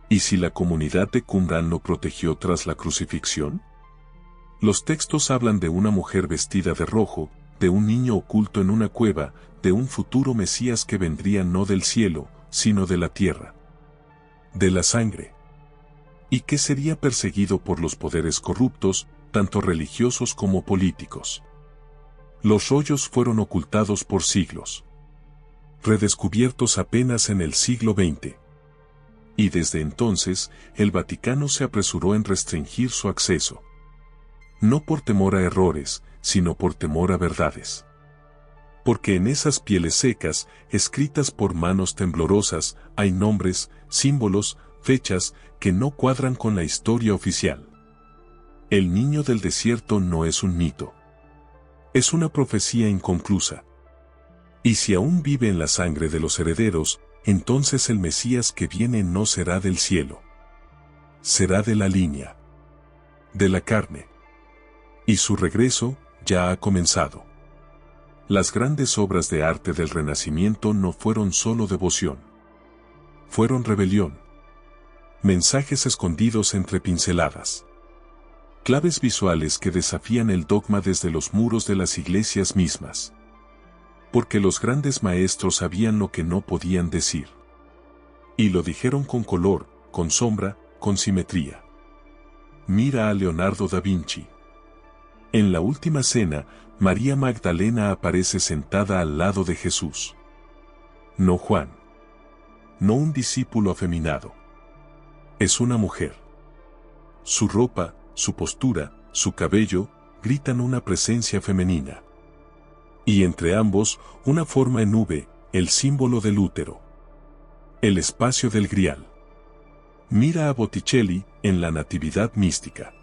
¿Y si la comunidad de Qumrán lo protegió tras la crucifixión? Los textos hablan de una mujer vestida de rojo, de un niño oculto en una cueva, de un futuro Mesías que vendría no del cielo, sino de la tierra. De la sangre. Y que sería perseguido por los poderes corruptos, tanto religiosos como políticos. Los rollos fueron ocultados por siglos. Redescubiertos apenas en el siglo XX. Y desde entonces, el Vaticano se apresuró en restringir su acceso. No por temor a errores, sino por temor a verdades. Porque en esas pieles secas, escritas por manos temblorosas, hay nombres, símbolos, fechas, que no cuadran con la historia oficial. El niño del desierto no es un mito. Es una profecía inconclusa. Y si aún vive en la sangre de los herederos, entonces el Mesías que viene no será del cielo. Será de la línea. De la carne. Y su regreso, ya ha comenzado. Las grandes obras de arte del Renacimiento no fueron solo devoción. Fueron rebelión. Mensajes escondidos entre pinceladas. Claves visuales que desafían el dogma desde los muros de las iglesias mismas. Porque los grandes maestros sabían lo que no podían decir. Y lo dijeron con color, con sombra, con simetría. Mira a Leonardo da Vinci. En la última cena, María Magdalena aparece sentada al lado de Jesús. No Juan. No un discípulo afeminado. Es una mujer. Su ropa, su postura, su cabello, gritan una presencia femenina. Y entre ambos, una forma en V, el símbolo del útero. El espacio del grial. Mira a Botticelli en la Natividad mística.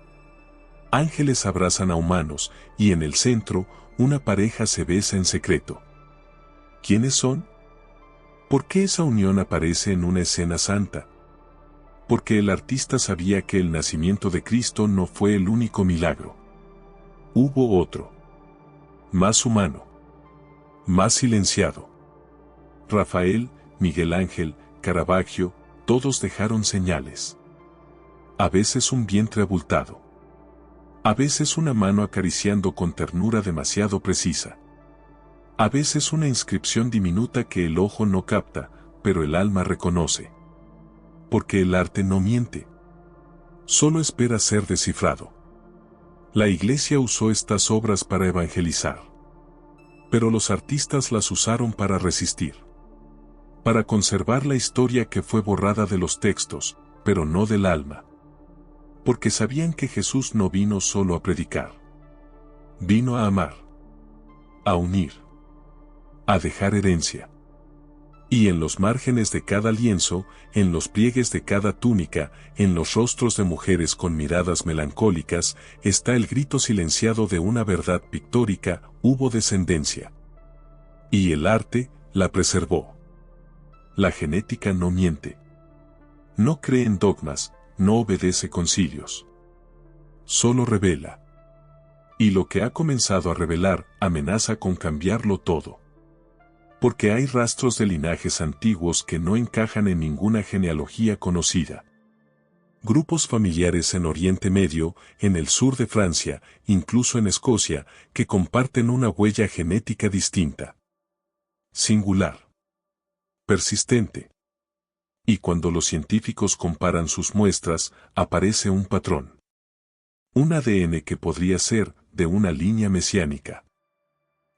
Ángeles abrazan a humanos, y en el centro, una pareja se besa en secreto. ¿Quiénes son? ¿Por qué esa unión aparece en una escena santa? Porque el artista sabía que el nacimiento de Cristo no fue el único milagro. Hubo otro. Más humano. Más silenciado. Rafael, Miguel Ángel, Caravaggio, todos dejaron señales. A veces un vientre abultado. A veces una mano acariciando con ternura demasiado precisa. A veces una inscripción diminuta que el ojo no capta, pero el alma reconoce. Porque el arte no miente. Solo espera ser descifrado. La Iglesia usó estas obras para evangelizar. Pero los artistas las usaron para resistir. Para conservar la historia que fue borrada de los textos, pero no del alma. Porque sabían que Jesús no vino solo a predicar. Vino a amar. A unir. A dejar herencia. Y en los márgenes de cada lienzo, en los pliegues de cada túnica, en los rostros de mujeres con miradas melancólicas, está el grito silenciado de una verdad pictórica: hubo descendencia. Y el arte la preservó. La genética no miente. No cree en dogmas, no obedece concilios. Solo revela. Y lo que ha comenzado a revelar amenaza con cambiarlo todo. Porque hay rastros de linajes antiguos que no encajan en ninguna genealogía conocida. Grupos familiares en Oriente Medio, en el sur de Francia, incluso en Escocia, que comparten una huella genética distinta. Singular. Persistente. Y cuando los científicos comparan sus muestras, aparece un patrón. Un ADN que podría ser de una línea mesiánica.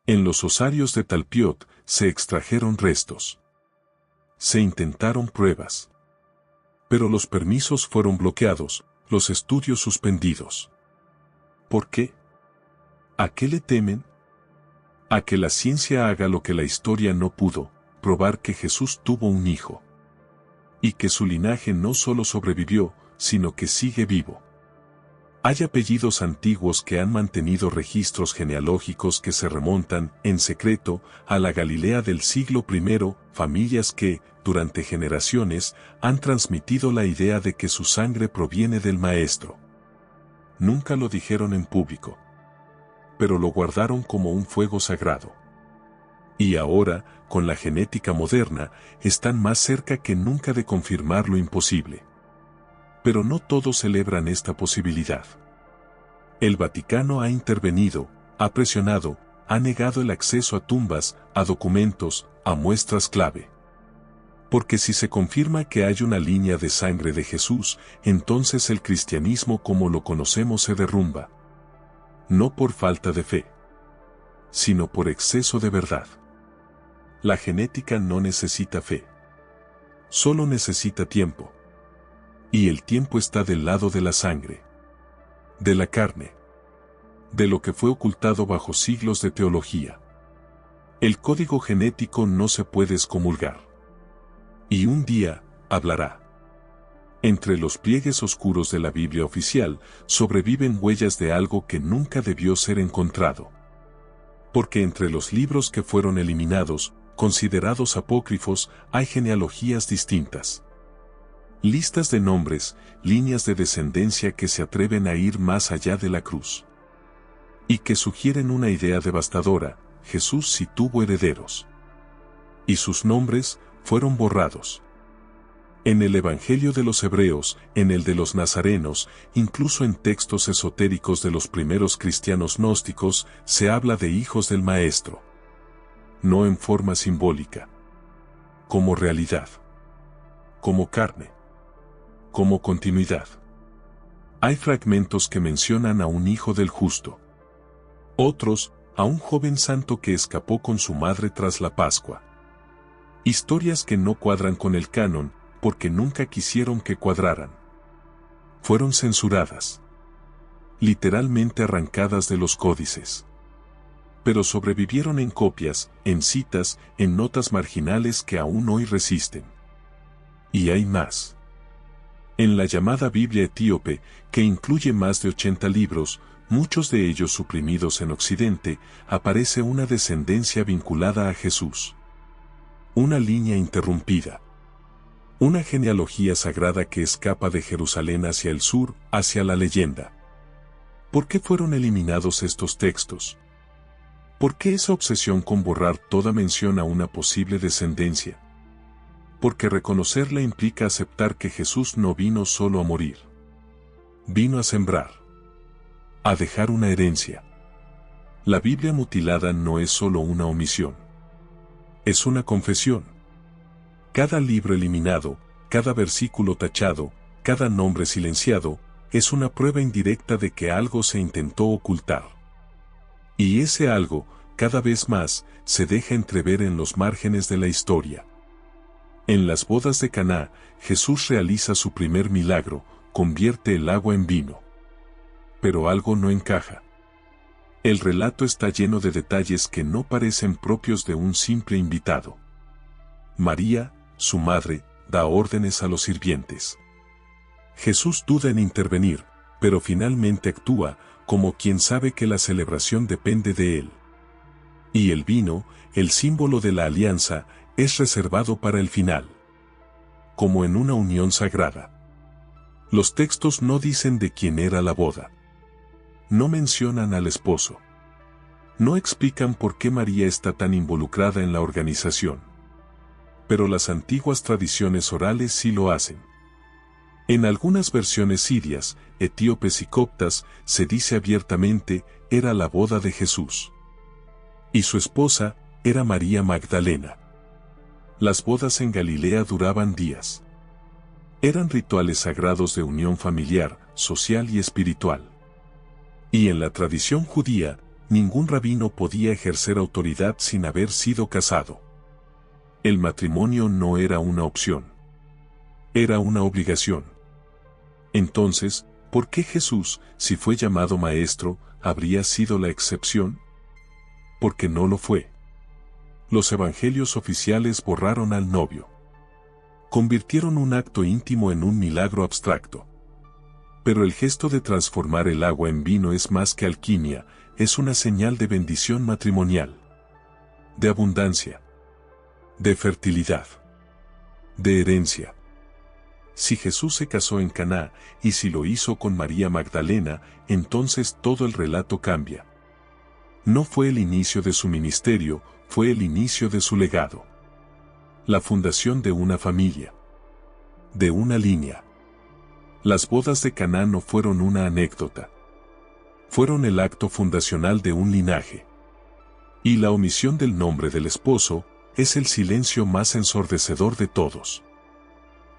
En los osarios de Talpiot se extrajeron restos. Se intentaron pruebas. Pero los permisos fueron bloqueados, los estudios suspendidos. ¿Por qué? ¿A qué le temen? A que la ciencia haga lo que la historia no pudo, probar que Jesús tuvo un hijo. Y que su linaje no solo sobrevivió, sino que sigue vivo. Hay apellidos antiguos que han mantenido registros genealógicos que se remontan, en secreto, a la Galilea del siglo I, familias que, durante generaciones, han transmitido la idea de que su sangre proviene del Maestro. Nunca lo dijeron en público. Pero lo guardaron como un fuego sagrado. Y ahora, con la genética moderna, están más cerca que nunca de confirmar lo imposible. Pero no todos celebran esta posibilidad. El Vaticano ha intervenido, ha presionado, ha negado el acceso a tumbas, a documentos, a muestras clave. Porque si se confirma que hay una línea de sangre de Jesús, entonces el cristianismo como lo conocemos se derrumba. No por falta de fe, sino por exceso de verdad. La genética no necesita fe. Solo necesita tiempo. Y el tiempo está del lado de la sangre. De la carne. De lo que fue ocultado bajo siglos de teología. El código genético no se puede excomulgar. Y un día, hablará. Entre los pliegues oscuros de la Biblia oficial, sobreviven huellas de algo que nunca debió ser encontrado. Porque entre los libros que fueron eliminados, considerados apócrifos, hay genealogías distintas. Listas de nombres, líneas de descendencia que se atreven a ir más allá de la cruz. y que sugieren una idea devastadora: Jesús sí tuvo herederos. Y sus nombres fueron borrados. En el Evangelio de los Hebreos, en el de los Nazarenos, incluso en textos esotéricos de los primeros cristianos gnósticos, se habla de hijos del Maestro. No en forma simbólica. Como realidad. Como carne. Como continuidad. Hay fragmentos que mencionan a un hijo del justo. Otros, a un joven santo que escapó con su madre tras la Pascua. Historias que no cuadran con el canon, porque nunca quisieron que cuadraran. Fueron censuradas. Literalmente arrancadas de los códices. Pero sobrevivieron en copias, en citas, en notas marginales que aún hoy resisten. Y hay más. En la llamada Biblia etíope, que incluye más de 80 libros, muchos de ellos suprimidos en Occidente, aparece una descendencia vinculada a Jesús. Una línea interrumpida. Una genealogía sagrada que escapa de Jerusalén hacia el sur, hacia la leyenda. ¿Por qué fueron eliminados estos textos? ¿Por qué esa obsesión con borrar toda mención a una posible descendencia? Porque reconocerla implica aceptar que Jesús no vino solo a morir. Vino a sembrar. A dejar una herencia. La Biblia mutilada no es solo una omisión. Es una confesión. Cada libro eliminado, cada versículo tachado, cada nombre silenciado, es una prueba indirecta de que algo se intentó ocultar. Y ese algo, cada vez más, se deja entrever en los márgenes de la historia. En las bodas de Caná, Jesús realiza su primer milagro, convierte el agua en vino. Pero algo no encaja. El relato está lleno de detalles que no parecen propios de un simple invitado. María, su madre, da órdenes a los sirvientes. Jesús duda en intervenir, pero finalmente actúa, como quien sabe que la celebración depende de él. Y el vino, el símbolo de la alianza, es reservado para el final. Como en una unión sagrada. Los textos no dicen de quién era la boda. No mencionan al esposo. No explican por qué María está tan involucrada en la organización. Pero las antiguas tradiciones orales sí lo hacen. En algunas versiones sirias, etíopes y coptas, se dice abiertamente, era la boda de Jesús. Y su esposa, era María Magdalena. Las bodas en Galilea duraban días. Eran rituales sagrados de unión familiar, social y espiritual. Y en la tradición judía, ningún rabino podía ejercer autoridad sin haber sido casado. El matrimonio no era una opción. Era una obligación. Entonces, ¿por qué Jesús, si fue llamado maestro, habría sido la excepción? Porque no lo fue. Los evangelios oficiales borraron al novio. Convirtieron un acto íntimo en un milagro abstracto. Pero el gesto de transformar el agua en vino es más que alquimia, es una señal de bendición matrimonial. De abundancia. De fertilidad. De herencia. Si Jesús se casó en Caná, y si lo hizo con María Magdalena, entonces todo el relato cambia. No fue el inicio de su ministerio, fue el inicio de su legado. La fundación de una familia. De una línea. Las bodas de Caná no fueron una anécdota. Fueron el acto fundacional de un linaje. Y la omisión del nombre del esposo, es el silencio más ensordecedor de todos.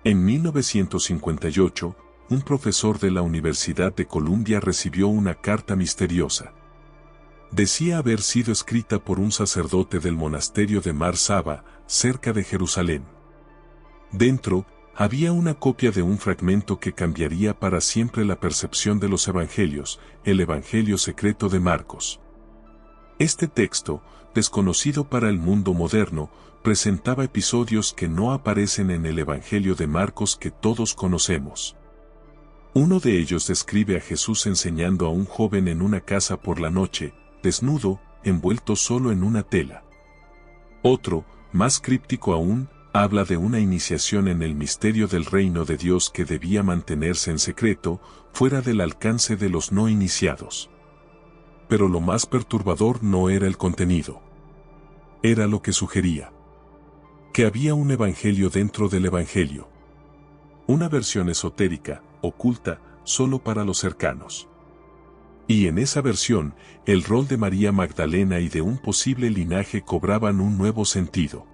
En 1958, un profesor de la Universidad de Columbia recibió una carta misteriosa. Decía haber sido escrita por un sacerdote del monasterio de Mar Saba, cerca de Jerusalén. Dentro, había una copia de un fragmento que cambiaría para siempre la percepción de los evangelios, el Evangelio secreto de Marcos. Este texto, desconocido para el mundo moderno, presentaba episodios que no aparecen en el Evangelio de Marcos que todos conocemos. Uno de ellos describe a Jesús enseñando a un joven en una casa por la noche, desnudo, envuelto solo en una tela. Otro, más críptico aún, habla de una iniciación en el misterio del reino de Dios que debía mantenerse en secreto, fuera del alcance de los no iniciados. Pero lo más perturbador no era el contenido. Era lo que sugería. Que había un evangelio dentro del evangelio. Una versión esotérica, oculta, solo para los cercanos. Y en esa versión, el rol de María Magdalena y de un posible linaje cobraban un nuevo sentido.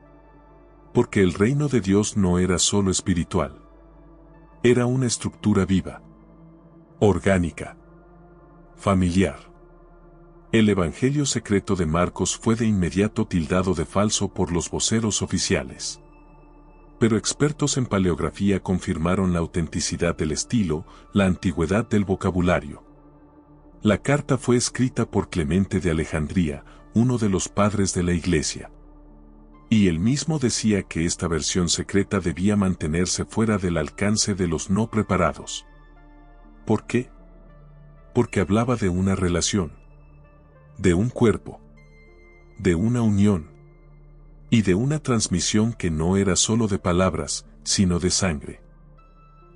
Porque el reino de Dios no era solo espiritual. Era una estructura viva, orgánica, familiar. El evangelio secreto de Marcos fue de inmediato tildado de falso por los voceros oficiales. Pero expertos en paleografía confirmaron la autenticidad del estilo, la antigüedad del vocabulario. La carta fue escrita por Clemente de Alejandría, uno de los padres de la Iglesia. Y él mismo decía que esta versión secreta debía mantenerse fuera del alcance de los no preparados. ¿Por qué? Porque hablaba de una relación, de un cuerpo, de una unión, y de una transmisión que no era solo de palabras, sino de sangre.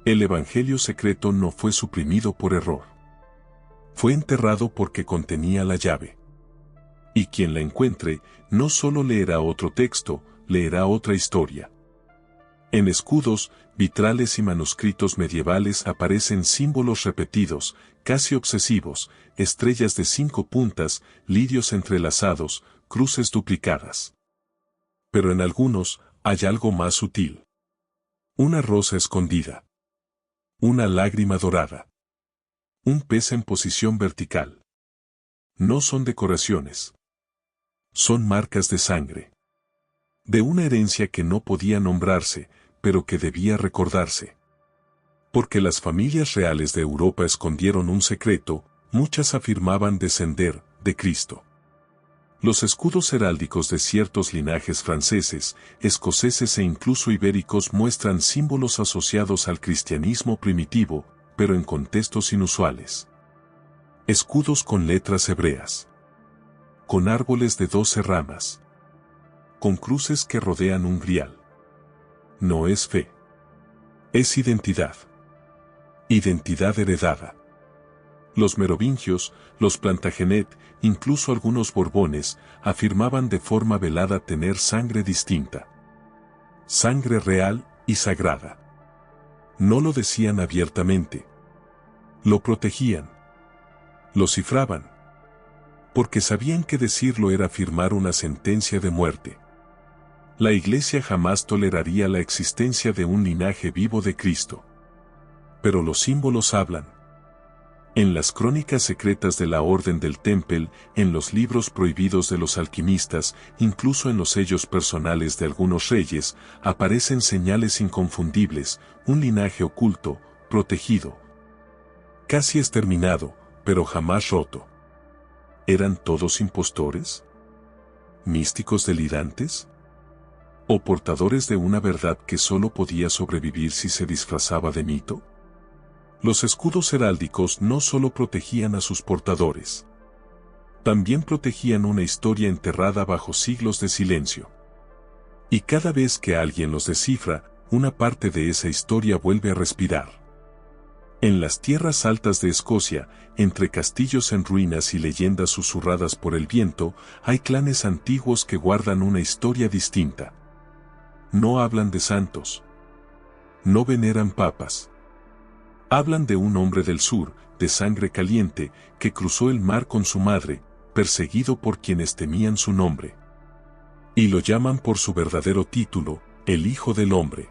El evangelio secreto no fue suprimido por error. Fue enterrado porque contenía la llave. Y quien la encuentre, no solo leerá otro texto, leerá otra historia. En escudos, vitrales y manuscritos medievales aparecen símbolos repetidos, casi obsesivos, estrellas de 5 puntas, lirios entrelazados, cruces duplicadas. Pero en algunos, hay algo más sutil. Una rosa escondida. Una lágrima dorada. Un pez en posición vertical. No son decoraciones. Son marcas de sangre. De una herencia que no podía nombrarse, pero que debía recordarse. Porque las familias reales de Europa escondieron un secreto, muchas afirmaban descender de Cristo. Los escudos heráldicos de ciertos linajes franceses, escoceses e incluso ibéricos muestran símbolos asociados al cristianismo primitivo, pero en contextos inusuales. Escudos con letras hebreas. Con árboles de 12 ramas. Con cruces que rodean un grial. No es fe. Es identidad. Identidad heredada. Los merovingios, los Plantagenet, incluso algunos borbones, afirmaban de forma velada tener sangre distinta. Sangre real y sagrada. No lo decían abiertamente. Lo protegían. Lo cifraban. Porque sabían que decirlo era firmar una sentencia de muerte. La Iglesia jamás toleraría la existencia de un linaje vivo de Cristo. Pero los símbolos hablan. En las crónicas secretas de la Orden del Temple, en los libros prohibidos de los alquimistas, incluso en los sellos personales de algunos reyes, aparecen señales inconfundibles, un linaje oculto, protegido. Casi exterminado, pero jamás roto. ¿Eran todos impostores? ¿Místicos delirantes? ¿O portadores de una verdad que solo podía sobrevivir si se disfrazaba de mito? Los escudos heráldicos no solo protegían a sus portadores. También protegían una historia enterrada bajo siglos de silencio. Y cada vez que alguien los descifra, una parte de esa historia vuelve a respirar. En las tierras altas de Escocia, entre castillos en ruinas y leyendas susurradas por el viento, hay clanes antiguos que guardan una historia distinta. No hablan de santos. No veneran papas. Hablan de un hombre del sur, de sangre caliente, que cruzó el mar con su madre, perseguido por quienes temían su nombre. Y lo llaman por su verdadero título, el Hijo del Hombre.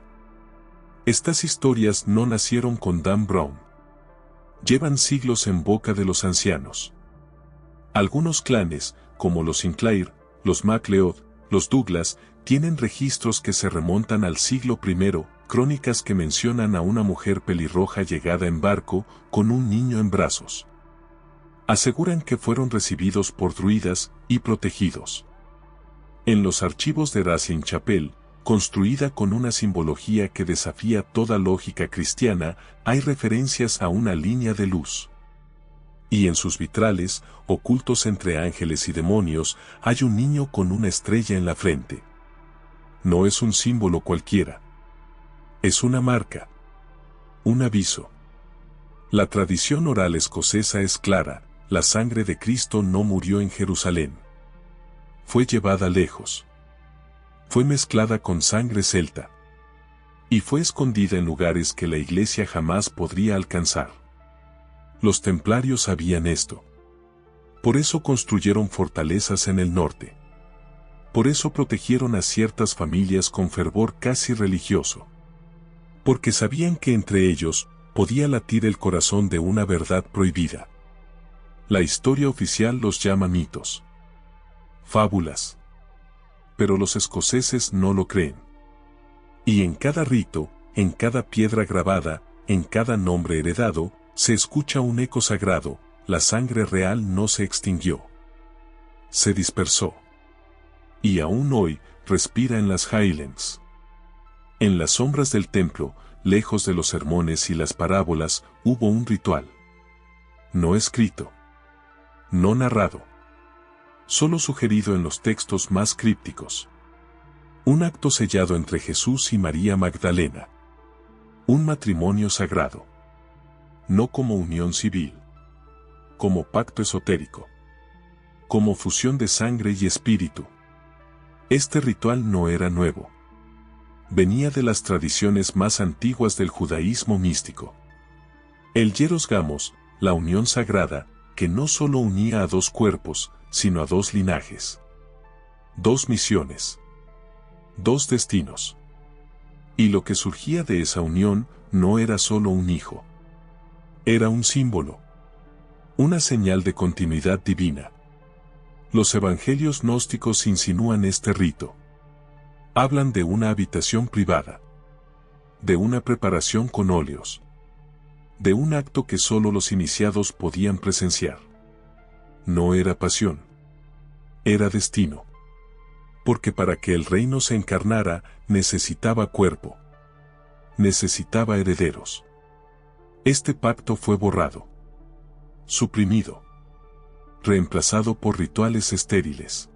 Estas historias no nacieron con Dan Brown. Llevan siglos en boca de los ancianos. Algunos clanes, como los Sinclair, los MacLeod, los Douglas, tienen registros que se remontan al siglo I, crónicas que mencionan a una mujer pelirroja llegada en barco, con un niño en brazos. Aseguran que fueron recibidos por druidas y protegidos. En los archivos de Racine Chapel, construida con una simbología que desafía toda lógica cristiana, hay referencias a una línea de luz. Y en sus vitrales, ocultos entre ángeles y demonios, hay un niño con una estrella en la frente. No es un símbolo cualquiera. Es una marca. Un aviso. La tradición oral escocesa es clara, la sangre de Cristo no murió en Jerusalén. Fue llevada lejos. Fue mezclada con sangre celta. Y fue escondida en lugares que la Iglesia jamás podría alcanzar. Los templarios sabían esto. Por eso construyeron fortalezas en el norte. Por eso protegieron a ciertas familias con fervor casi religioso. Porque sabían que entre ellos podía latir el corazón de una verdad prohibida. La historia oficial los llama mitos. Fábulas. Pero los escoceses no lo creen. Y en cada rito, en cada piedra grabada, en cada nombre heredado, se escucha un eco sagrado: la sangre real no se extinguió. Se dispersó. Y aún hoy, respira en las Highlands. En las sombras del templo, lejos de los sermones y las parábolas, hubo un ritual. No escrito. No narrado. Solo sugerido en los textos más crípticos. Un acto sellado entre Jesús y María Magdalena. Un matrimonio sagrado. No como unión civil. Como pacto esotérico. Como fusión de sangre y espíritu. Este ritual no era nuevo. Venía de las tradiciones más antiguas del judaísmo místico. El Yeros Gamos, la unión sagrada, que no solo unía a dos cuerpos, sino a dos linajes. Dos misiones. Dos destinos. Y lo que surgía de esa unión no era solo un hijo. Era un símbolo. Una señal de continuidad divina. Los evangelios gnósticos insinúan este rito. Hablan de una habitación privada. De una preparación con óleos. De un acto que solo los iniciados podían presenciar. No era pasión. Era destino. Porque para que el reino se encarnara, necesitaba cuerpo. Necesitaba herederos. Este pacto fue borrado. Suprimido. Reemplazado por rituales estériles.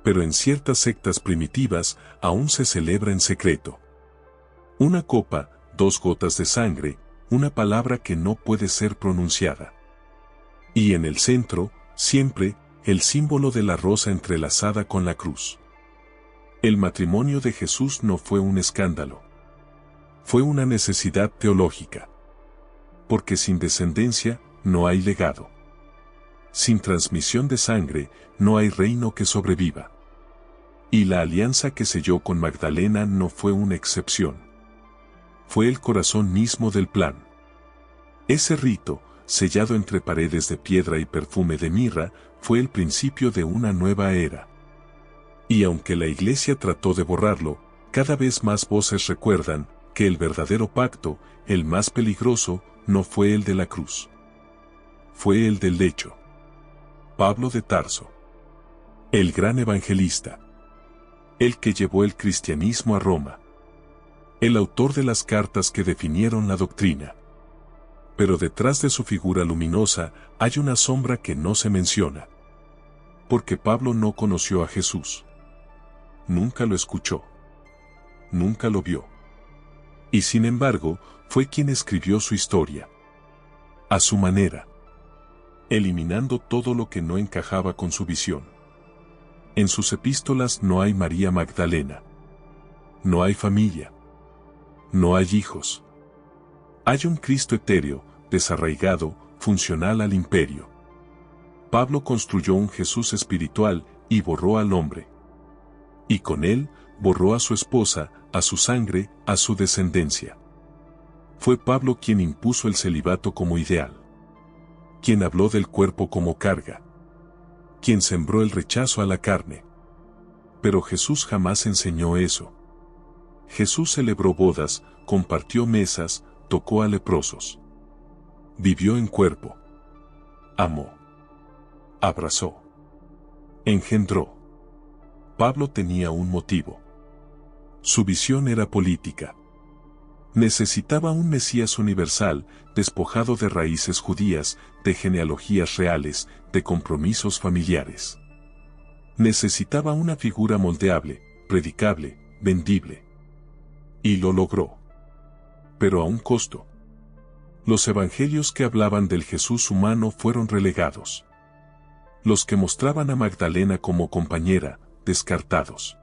Pero en ciertas sectas primitivas aún se celebra en secreto. Una copa, 2 gotas de sangre, una palabra que no puede ser pronunciada. Y en el centro, siempre, el símbolo de la rosa entrelazada con la cruz. El matrimonio de Jesús no fue un escándalo. Fue una necesidad teológica. Porque sin descendencia, no hay legado. Sin transmisión de sangre, no hay reino que sobreviva. Y la alianza que selló con Magdalena no fue una excepción. Fue el corazón mismo del plan. Ese rito, sellado entre paredes de piedra y perfume de mirra, fue el principio de una nueva era. Y aunque la Iglesia trató de borrarlo, cada vez más voces recuerdan que el verdadero pacto, el más peligroso, no fue el de la cruz. Fue el del lecho. Pablo de Tarso. El gran evangelista. El que llevó el cristianismo a Roma. El autor de las cartas que definieron la doctrina. Pero detrás de su figura luminosa hay una sombra que no se menciona. Porque Pablo no conoció a Jesús. Nunca lo escuchó. Nunca lo vio. Y sin embargo, fue quien escribió su historia. A su manera. Eliminando todo lo que no encajaba con su visión. En sus epístolas no hay María Magdalena. No hay familia. No hay hijos. Hay un Cristo etéreo, desarraigado, funcional al imperio. Pablo construyó un Jesús espiritual y borró al hombre. Y con él, borró a su esposa, a su sangre, a su descendencia. Fue Pablo quien impuso el celibato como ideal. Quien habló del cuerpo como carga. Quien sembró el rechazo a la carne. Pero Jesús jamás enseñó eso. Jesús celebró bodas, compartió mesas, tocó a leprosos. Vivió en cuerpo. Amó. Abrazó. Engendró. Pablo tenía un motivo. Su visión era política. Necesitaba un Mesías universal, despojado de raíces judías, de genealogías reales, de compromisos familiares. Necesitaba una figura moldeable, predicable, vendible. Y lo logró. Pero a un costo. Los evangelios que hablaban del Jesús humano fueron relegados. Los que mostraban a Magdalena como compañera, descartados.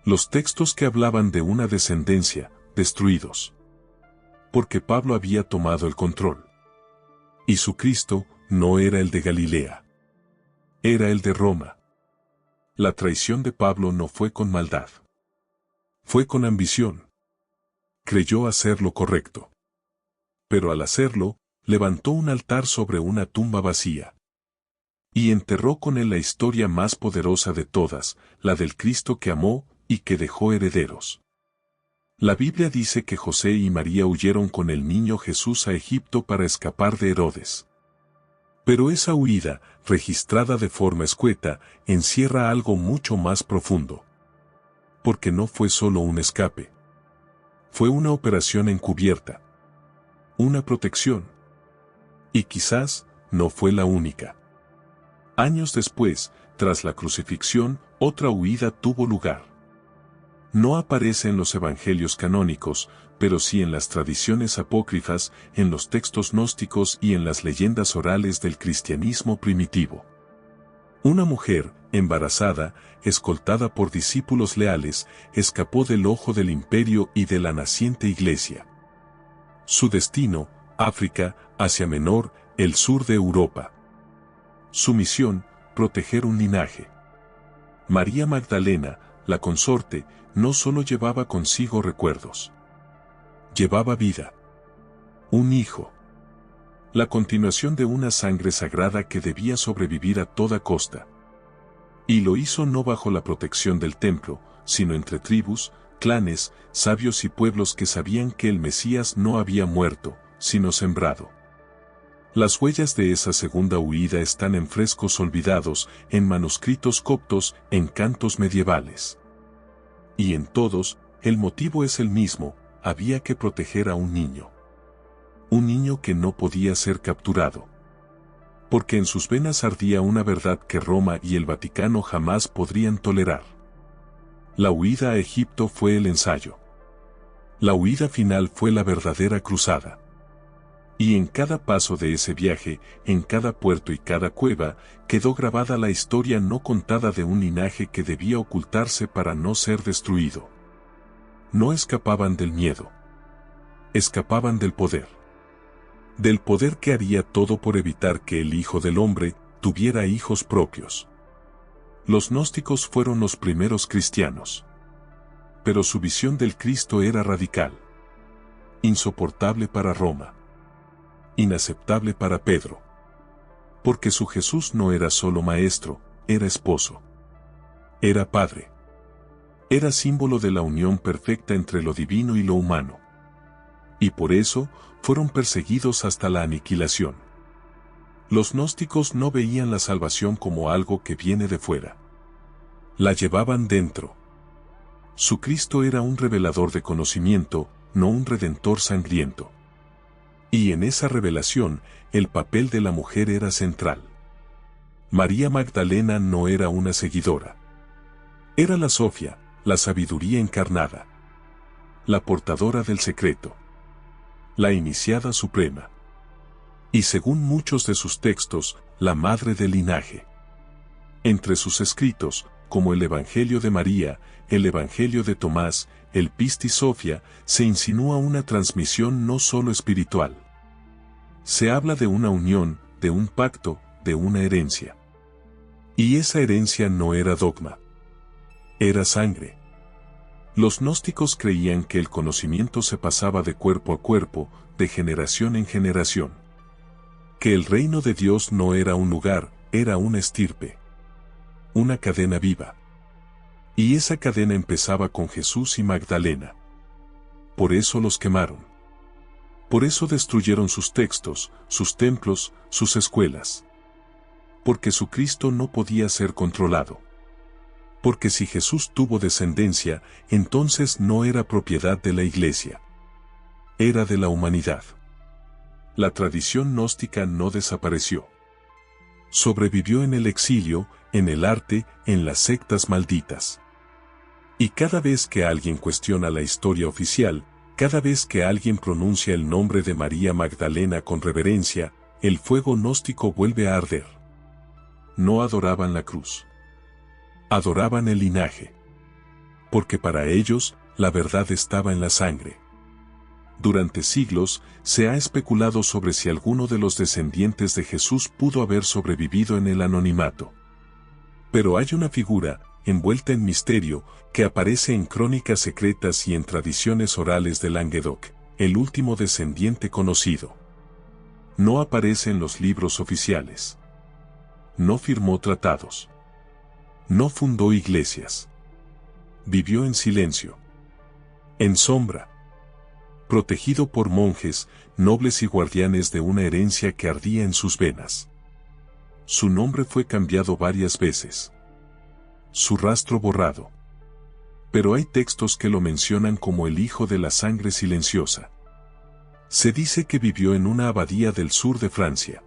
Los textos que hablaban de una descendencia, destruidos. Porque Pablo había tomado el control. Y su Cristo no era el de Galilea. Era el de Roma. La traición de Pablo no fue con maldad. Fue con ambición. Creyó hacer lo correcto. Pero al hacerlo, levantó un altar sobre una tumba vacía. Y enterró con él la historia más poderosa de todas, la del Cristo que amó y que dejó herederos. La Biblia dice que José y María huyeron con el niño Jesús a Egipto para escapar de Herodes. Pero esa huida, registrada de forma escueta, encierra algo mucho más profundo. Porque no fue solo un escape. Fue una operación encubierta. Una protección. Y quizás, no fue la única. Años después, tras la crucifixión, otra huida tuvo lugar. No aparece en los evangelios canónicos, pero sí en las tradiciones apócrifas, en los textos gnósticos y en las leyendas orales del cristianismo primitivo. Una mujer, embarazada, escoltada por discípulos leales, escapó del ojo del imperio y de la naciente iglesia. Su destino, África, Asia Menor, el sur de Europa. Su misión, proteger un linaje. María Magdalena, la consorte, no solo llevaba consigo recuerdos. Llevaba vida. Un hijo. La continuación de una sangre sagrada que debía sobrevivir a toda costa. Y lo hizo no bajo la protección del templo, sino entre tribus, clanes, sabios y pueblos que sabían que el Mesías no había muerto, sino sembrado. Las huellas de esa segunda huida están en frescos olvidados, en manuscritos coptos, en cantos medievales. Y en todos, el motivo es el mismo, había que proteger a un niño. Un niño que no podía ser capturado. Porque en sus venas ardía una verdad que Roma y el Vaticano jamás podrían tolerar. La huida a Egipto fue el ensayo. La huida final fue la verdadera cruzada. Y en cada paso de ese viaje, en cada puerto y cada cueva, quedó grabada la historia no contada de un linaje que debía ocultarse para no ser destruido. No escapaban del miedo. Escapaban del poder. Del poder que haría todo por evitar que el Hijo del Hombre tuviera hijos propios. Los gnósticos fueron los primeros cristianos. Pero su visión del Cristo era radical. Insoportable para Roma. Inaceptable para Pedro. Porque su Jesús no era solo maestro, era esposo. Era padre. Era símbolo de la unión perfecta entre lo divino y lo humano. Y por eso, fueron perseguidos hasta la aniquilación. Los gnósticos no veían la salvación como algo que viene de fuera. La llevaban dentro. Su Cristo era un revelador de conocimiento, no un redentor sangriento. Y en esa revelación, el papel de la mujer era central. María Magdalena no era una seguidora. Era la Sofía, la sabiduría encarnada. La portadora del secreto. La iniciada suprema. Y según muchos de sus textos, la madre del linaje. Entre sus escritos, como el Evangelio de María, el Evangelio de Tomás, el Pistis Sophia, se insinúa una transmisión no solo espiritual. Se habla de una unión, de un pacto, de una herencia. Y esa herencia no era dogma. Era sangre. Los gnósticos creían que el conocimiento se pasaba de cuerpo a cuerpo, de generación en generación. Que el reino de Dios no era un lugar, era una estirpe. Una cadena viva. Y esa cadena empezaba con Jesús y Magdalena. Por eso los quemaron. Por eso destruyeron sus textos, sus templos, sus escuelas. Porque su Cristo no podía ser controlado. Porque si Jesús tuvo descendencia, entonces no era propiedad de la Iglesia. Era de la humanidad. La tradición gnóstica no desapareció. Sobrevivió en el exilio, en el arte, en las sectas malditas. Y cada vez que alguien cuestiona la historia oficial, Cada vez que alguien pronuncia el nombre de María Magdalena con reverencia, el fuego gnóstico vuelve a arder. No adoraban la cruz. Adoraban el linaje. Porque para ellos, la verdad estaba en la sangre. Durante siglos, se ha especulado sobre si alguno de los descendientes de Jesús pudo haber sobrevivido en el anonimato. Pero hay una figura, envuelta en misterio, que aparece en crónicas secretas y en tradiciones orales de Languedoc, el último descendiente conocido. No aparece en los libros oficiales. No firmó tratados. No fundó iglesias. Vivió en silencio. En sombra. Protegido por monjes, nobles y guardianes de una herencia que ardía en sus venas. Su nombre fue cambiado varias veces. Su rastro borrado. Pero hay textos que lo mencionan como el hijo de la sangre silenciosa. Se dice que vivió en una abadía del sur de Francia.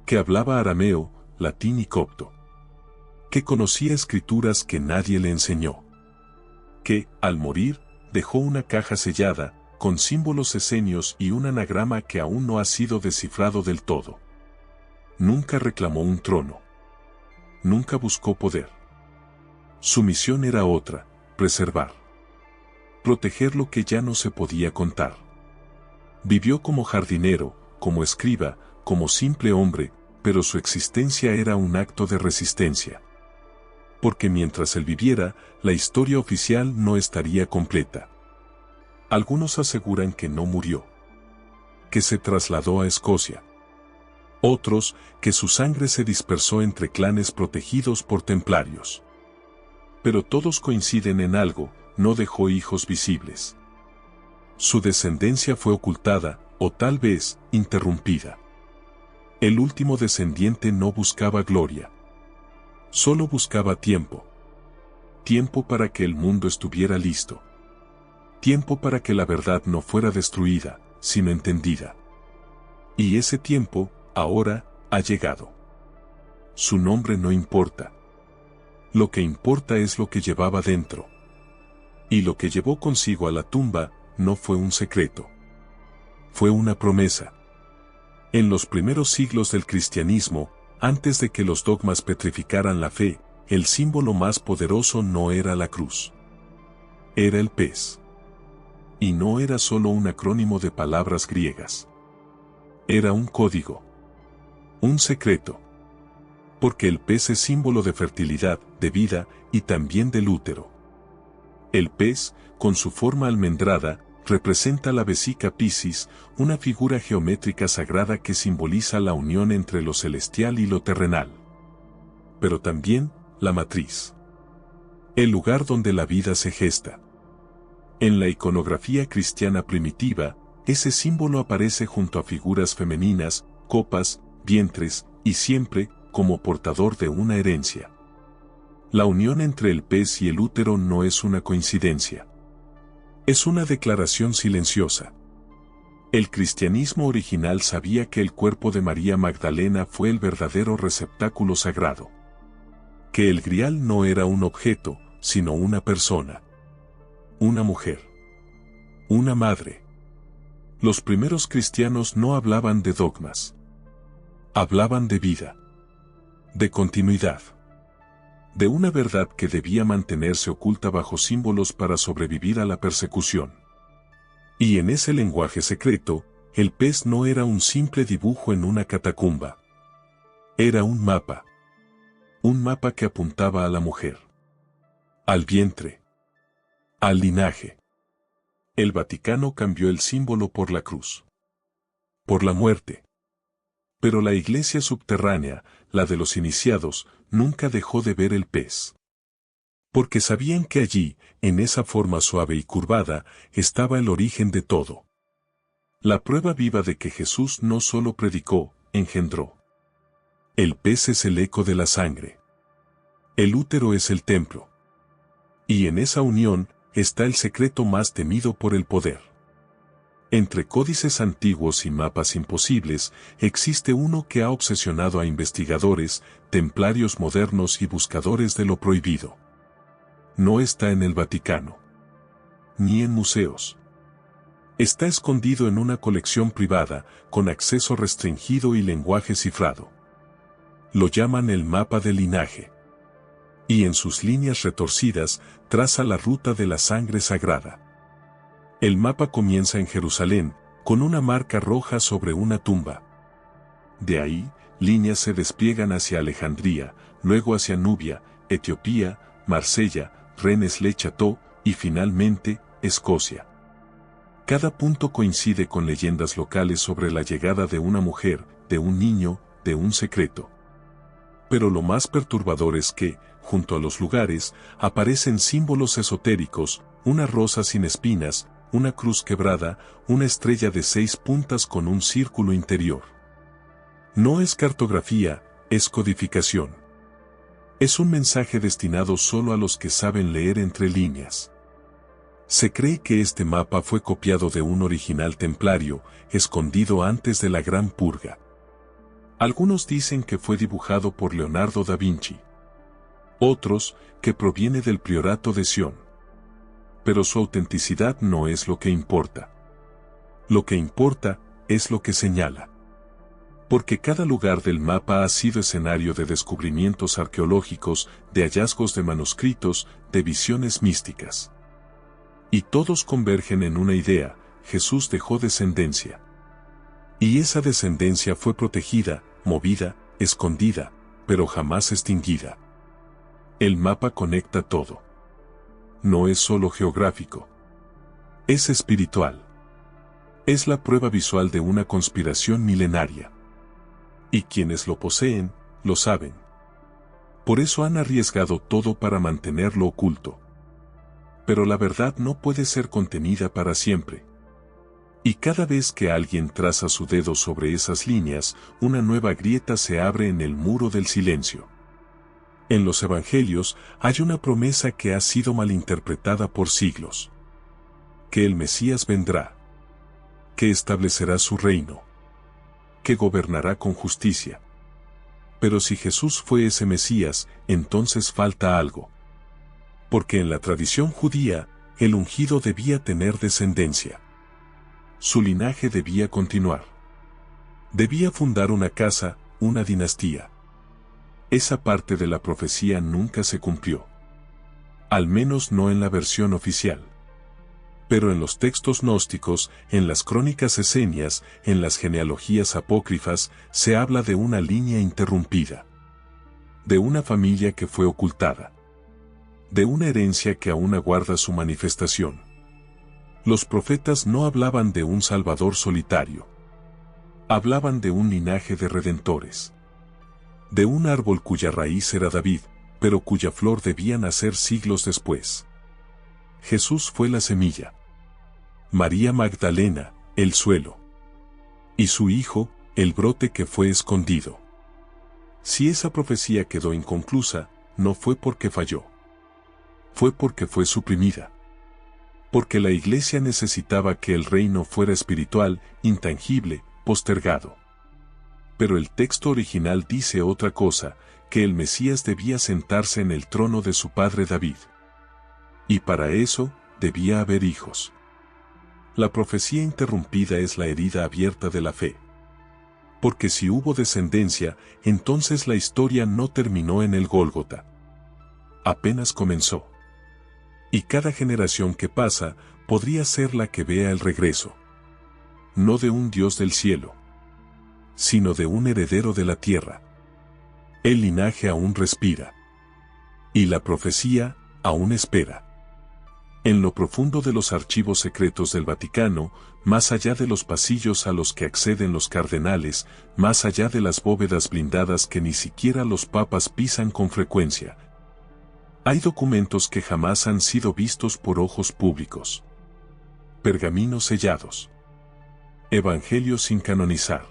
Que hablaba arameo, latín y copto. Que conocía escrituras que nadie le enseñó. Que, al morir, dejó una caja sellada, con símbolos esenios y un anagrama que aún no ha sido descifrado del todo. Nunca reclamó un trono. Nunca buscó poder. Su misión era otra, preservar. Proteger lo que ya no se podía contar. Vivió como jardinero, como escriba, como simple hombre, pero su existencia era un acto de resistencia. Porque mientras él viviera, la historia oficial no estaría completa. Algunos aseguran que no murió. Que se trasladó a Escocia. Otros, que su sangre se dispersó entre clanes protegidos por templarios. Pero todos coinciden en algo, no dejó hijos visibles. Su descendencia fue ocultada, o tal vez, interrumpida. El último descendiente no buscaba gloria. Solo buscaba tiempo. Tiempo para que el mundo estuviera listo. Tiempo para que la verdad no fuera destruida, sino entendida. Y ese tiempo, ahora, ha llegado. Su nombre no importa. Lo que importa es lo que llevaba dentro. Y lo que llevó consigo a la tumba, no fue un secreto. Fue una promesa. En los primeros siglos del cristianismo, antes de que los dogmas petrificaran la fe, el símbolo más poderoso no era la cruz. Era el pez. Y no era solo un acrónimo de palabras griegas. Era un código. Un secreto. Porque el pez es símbolo de fertilidad, de vida, y también del útero. El pez, con su forma almendrada, representa la vesica Piscis, una figura geométrica sagrada que simboliza la unión entre lo celestial y lo terrenal. Pero también, la matriz. El lugar donde la vida se gesta. En la iconografía cristiana primitiva, ese símbolo aparece junto a figuras femeninas, copas, vientres, y siempre, como portador de una herencia. La unión entre el pez y el útero no es una coincidencia. Es una declaración silenciosa. El cristianismo original sabía que el cuerpo de María Magdalena fue el verdadero receptáculo sagrado. Que el grial no era un objeto, sino una persona. Una mujer. Una madre. Los primeros cristianos no hablaban de dogmas. Hablaban de vida. De continuidad. De una verdad que debía mantenerse oculta bajo símbolos para sobrevivir a la persecución. Y en ese lenguaje secreto, el pez no era un simple dibujo en una catacumba. Era un mapa. Un mapa que apuntaba a la mujer. Al vientre. Al linaje. El Vaticano cambió el símbolo por la cruz. Por la muerte. Pero la iglesia subterránea, la de los iniciados, nunca dejó de ver el pez. Porque sabían que allí, en esa forma suave y curvada, estaba el origen de todo. La prueba viva de que Jesús no solo predicó, engendró. El pez es el eco de la sangre. El útero es el templo. Y en esa unión, está el secreto más temido por el poder. Entre códices antiguos y mapas imposibles, existe uno que ha obsesionado a investigadores, templarios modernos y buscadores de lo prohibido. No está en el Vaticano. Ni en museos. Está escondido en una colección privada, con acceso restringido y lenguaje cifrado. Lo llaman el mapa del linaje. Y en sus líneas retorcidas, traza la ruta de la sangre sagrada. El mapa comienza en Jerusalén, con una marca roja sobre una tumba. De ahí, líneas se despliegan hacia Alejandría, luego hacia Nubia, Etiopía, Marsella, Rennes-le-Château y finalmente, Escocia. Cada punto coincide con leyendas locales sobre la llegada de una mujer, de un niño, de un secreto. Pero lo más perturbador es que, junto a los lugares, aparecen símbolos esotéricos, una rosa sin espinas, una cruz quebrada, una estrella de 6 puntas con un círculo interior. No es cartografía, es codificación. Es un mensaje destinado solo a los que saben leer entre líneas. Se cree que este mapa fue copiado de un original templario, escondido antes de la Gran Purga. Algunos dicen que fue dibujado por Leonardo da Vinci. Otros, que proviene del priorato de Sion. Pero su autenticidad no es lo que importa. Lo que importa es lo que señala. Porque cada lugar del mapa ha sido escenario de descubrimientos arqueológicos, de hallazgos de manuscritos, de visiones místicas. Y todos convergen en una idea: Jesús dejó descendencia. Y esa descendencia fue protegida, movida, escondida, pero jamás extinguida. El mapa conecta todo. No es solo geográfico. Es espiritual. Es la prueba visual de una conspiración milenaria. Y quienes lo poseen, lo saben. Por eso han arriesgado todo para mantenerlo oculto. Pero la verdad no puede ser contenida para siempre. Y cada vez que alguien traza su dedo sobre esas líneas, una nueva grieta se abre en el muro del silencio. En los evangelios hay una promesa que ha sido malinterpretada por siglos. Que el Mesías vendrá. Que establecerá su reino. Que gobernará con justicia. Pero si Jesús fue ese Mesías, entonces falta algo. Porque en la tradición judía, el ungido debía tener descendencia. Su linaje debía continuar. Debía fundar una casa, una dinastía. Esa parte de la profecía nunca se cumplió. Al menos no en la versión oficial. Pero en los textos gnósticos, en las crónicas esenias, en las genealogías apócrifas, se habla de una línea interrumpida. De una familia que fue ocultada. De una herencia que aún aguarda su manifestación. Los profetas no hablaban de un Salvador solitario. Hablaban de un linaje de redentores. De un árbol cuya raíz era David, pero cuya flor debía nacer siglos después. Jesús fue la semilla. María Magdalena, el suelo. Y su hijo, el brote que fue escondido. Si esa profecía quedó inconclusa, no fue porque falló. Fue porque fue suprimida. Porque la Iglesia necesitaba que el reino fuera espiritual, intangible, postergado. Pero el texto original dice otra cosa, que el Mesías debía sentarse en el trono de su padre David. Y para eso, debía haber hijos. La profecía interrumpida es la herida abierta de la fe. Porque si hubo descendencia, entonces la historia no terminó en el Gólgota. Apenas comenzó. Y cada generación que pasa, podría ser la que vea el regreso. No de un Dios del cielo, sino de un heredero de la tierra. El linaje aún respira. Y la profecía, aún espera. En lo profundo de los archivos secretos del Vaticano, más allá de los pasillos a los que acceden los cardenales, más allá de las bóvedas blindadas que ni siquiera los papas pisan con frecuencia, hay documentos que jamás han sido vistos por ojos públicos. Pergaminos sellados. Evangelios sin canonizar.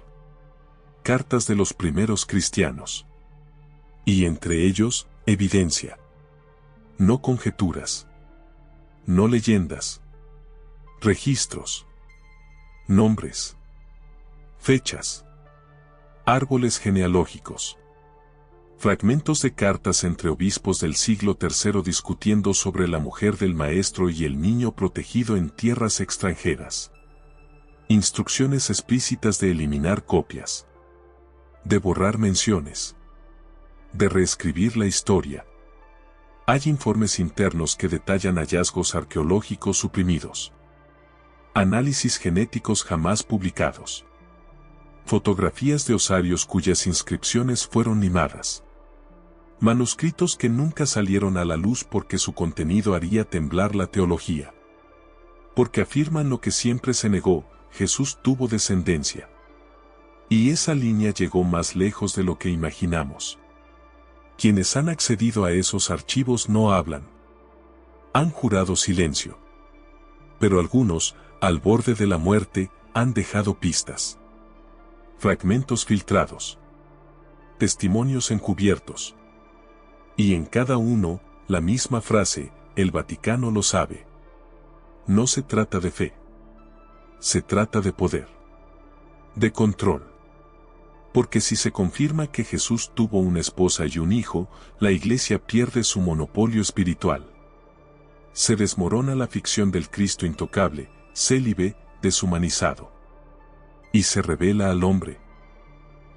Cartas de los primeros cristianos. Y entre ellos, evidencia. No conjeturas. No leyendas. Registros. Nombres. Fechas. Árboles genealógicos. Fragmentos de cartas entre obispos del siglo III discutiendo sobre la mujer del maestro y el niño protegido en tierras extranjeras. Instrucciones explícitas de eliminar copias. De borrar menciones. De reescribir la historia. Hay informes internos que detallan hallazgos arqueológicos suprimidos. Análisis genéticos jamás publicados. Fotografías de osarios cuyas inscripciones fueron limadas. Manuscritos que nunca salieron a la luz porque su contenido haría temblar la teología. Porque afirman lo que siempre se negó: Jesús tuvo descendencia. Y esa línea llegó más lejos de lo que imaginamos. Quienes han accedido a esos archivos no hablan. Han jurado silencio. Pero algunos, al borde de la muerte, han dejado pistas. Fragmentos filtrados. Testimonios encubiertos. Y en cada uno, la misma frase: el Vaticano lo sabe. No se trata de fe. Se trata de poder. De control. Porque si se confirma que Jesús tuvo una esposa y un hijo, la Iglesia pierde su monopolio espiritual. Se desmorona la ficción del Cristo intocable, célibe, deshumanizado. Y se revela al hombre,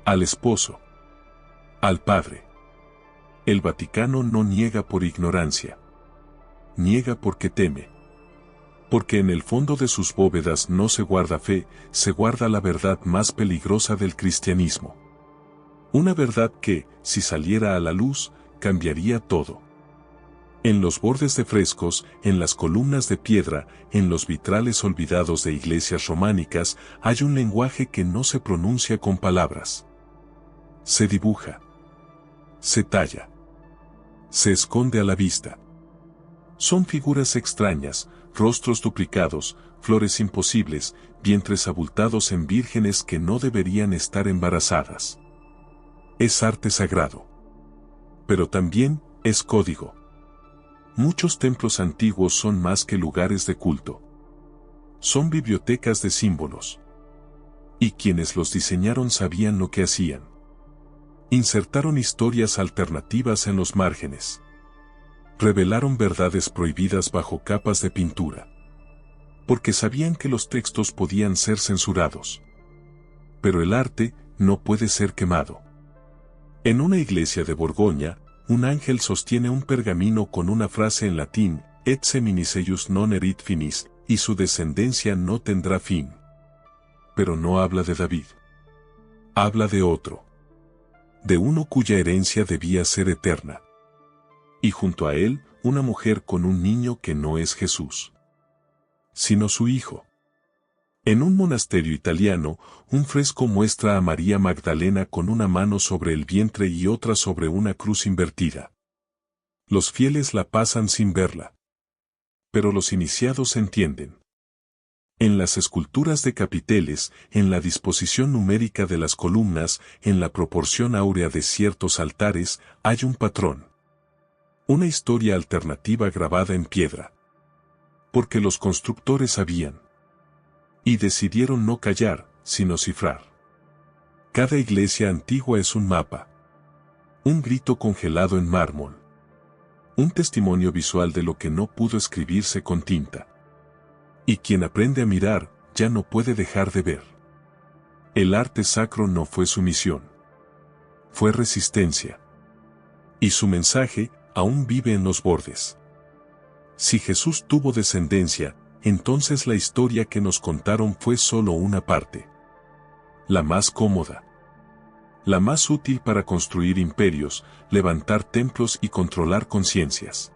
al esposo, al Padre. El Vaticano no niega por ignorancia. Niega porque teme. Porque en el fondo de sus bóvedas no se guarda fe, se guarda la verdad más peligrosa del cristianismo. Una verdad que, si saliera a la luz, cambiaría todo. En los bordes de frescos, en las columnas de piedra, en los vitrales olvidados de iglesias románicas, hay un lenguaje que no se pronuncia con palabras. Se dibuja. Se talla. Se esconde a la vista. Son figuras extrañas, rostros duplicados, flores imposibles, vientres abultados en vírgenes que no deberían estar embarazadas. Es arte sagrado. Pero también es código. Muchos templos antiguos son más que lugares de culto. Son bibliotecas de símbolos. Y quienes los diseñaron sabían lo que hacían. Insertaron historias alternativas en los márgenes. Revelaron verdades prohibidas bajo capas de pintura. Porque sabían que los textos podían ser censurados. Pero el arte no puede ser quemado. En una iglesia de Borgoña, un ángel sostiene un pergamino con una frase en latín: et seminis eius non erit finis, y su descendencia no tendrá fin. Pero no habla de David. Habla de otro. De uno cuya herencia debía ser eterna. Y junto a él, una mujer con un niño que no es Jesús, sino su hijo. En un monasterio italiano, un fresco muestra a María Magdalena con una mano sobre el vientre y otra sobre una cruz invertida. Los fieles la pasan sin verla. Pero los iniciados entienden. En las esculturas de capiteles, en la disposición numérica de las columnas, en la proporción áurea de ciertos altares, hay un patrón. Una historia alternativa grabada en piedra. Porque los constructores sabían. Y decidieron no callar, sino cifrar. Cada iglesia antigua es un mapa. Un grito congelado en mármol. Un testimonio visual de lo que no pudo escribirse con tinta. Y quien aprende a mirar, ya no puede dejar de ver. El arte sacro no fue su misión. Fue resistencia. Y su mensaje aún vive en los bordes. Si Jesús tuvo descendencia, entonces la historia que nos contaron fue solo una parte. La más cómoda. La más útil para construir imperios, levantar templos y controlar conciencias.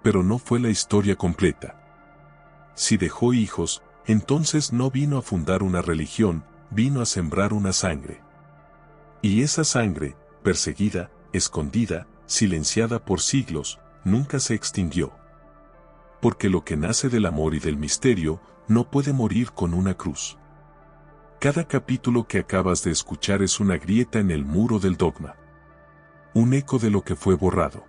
Pero no fue la historia completa. Si dejó hijos, entonces no vino a fundar una religión, vino a sembrar una sangre. Y esa sangre, perseguida, escondida, silenciada por siglos, nunca se extinguió. Porque lo que nace del amor y del misterio, no puede morir con una cruz. Cada capítulo que acabas de escuchar es una grieta en el muro del dogma. Un eco de lo que fue borrado.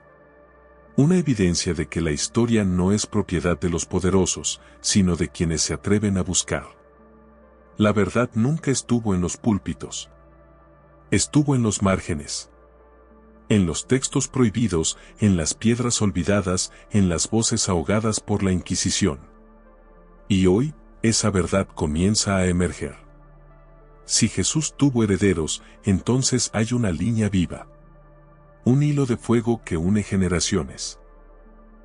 Una evidencia de que la historia no es propiedad de los poderosos, sino de quienes se atreven a buscar. La verdad nunca estuvo en los púlpitos. Estuvo en los márgenes. En los textos prohibidos, en las piedras olvidadas, en las voces ahogadas por la Inquisición. Y hoy, esa verdad comienza a emerger. Si Jesús tuvo herederos, entonces hay una línea viva. Un hilo de fuego que une generaciones.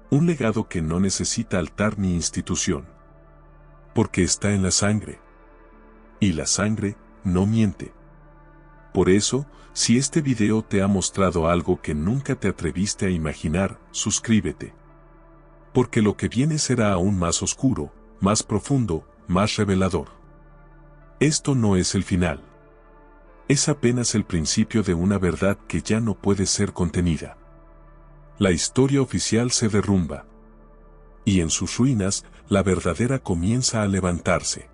Un legado que no necesita altar ni institución. Porque está en la sangre. Y la sangre no miente. Por eso, si este video te ha mostrado algo que nunca te atreviste a imaginar, suscríbete. Porque lo que viene será aún más oscuro, más profundo, más revelador. Esto no es el final. Es apenas el principio de una verdad que ya no puede ser contenida. La historia oficial se derrumba. Y en sus ruinas, la verdadera comienza a levantarse.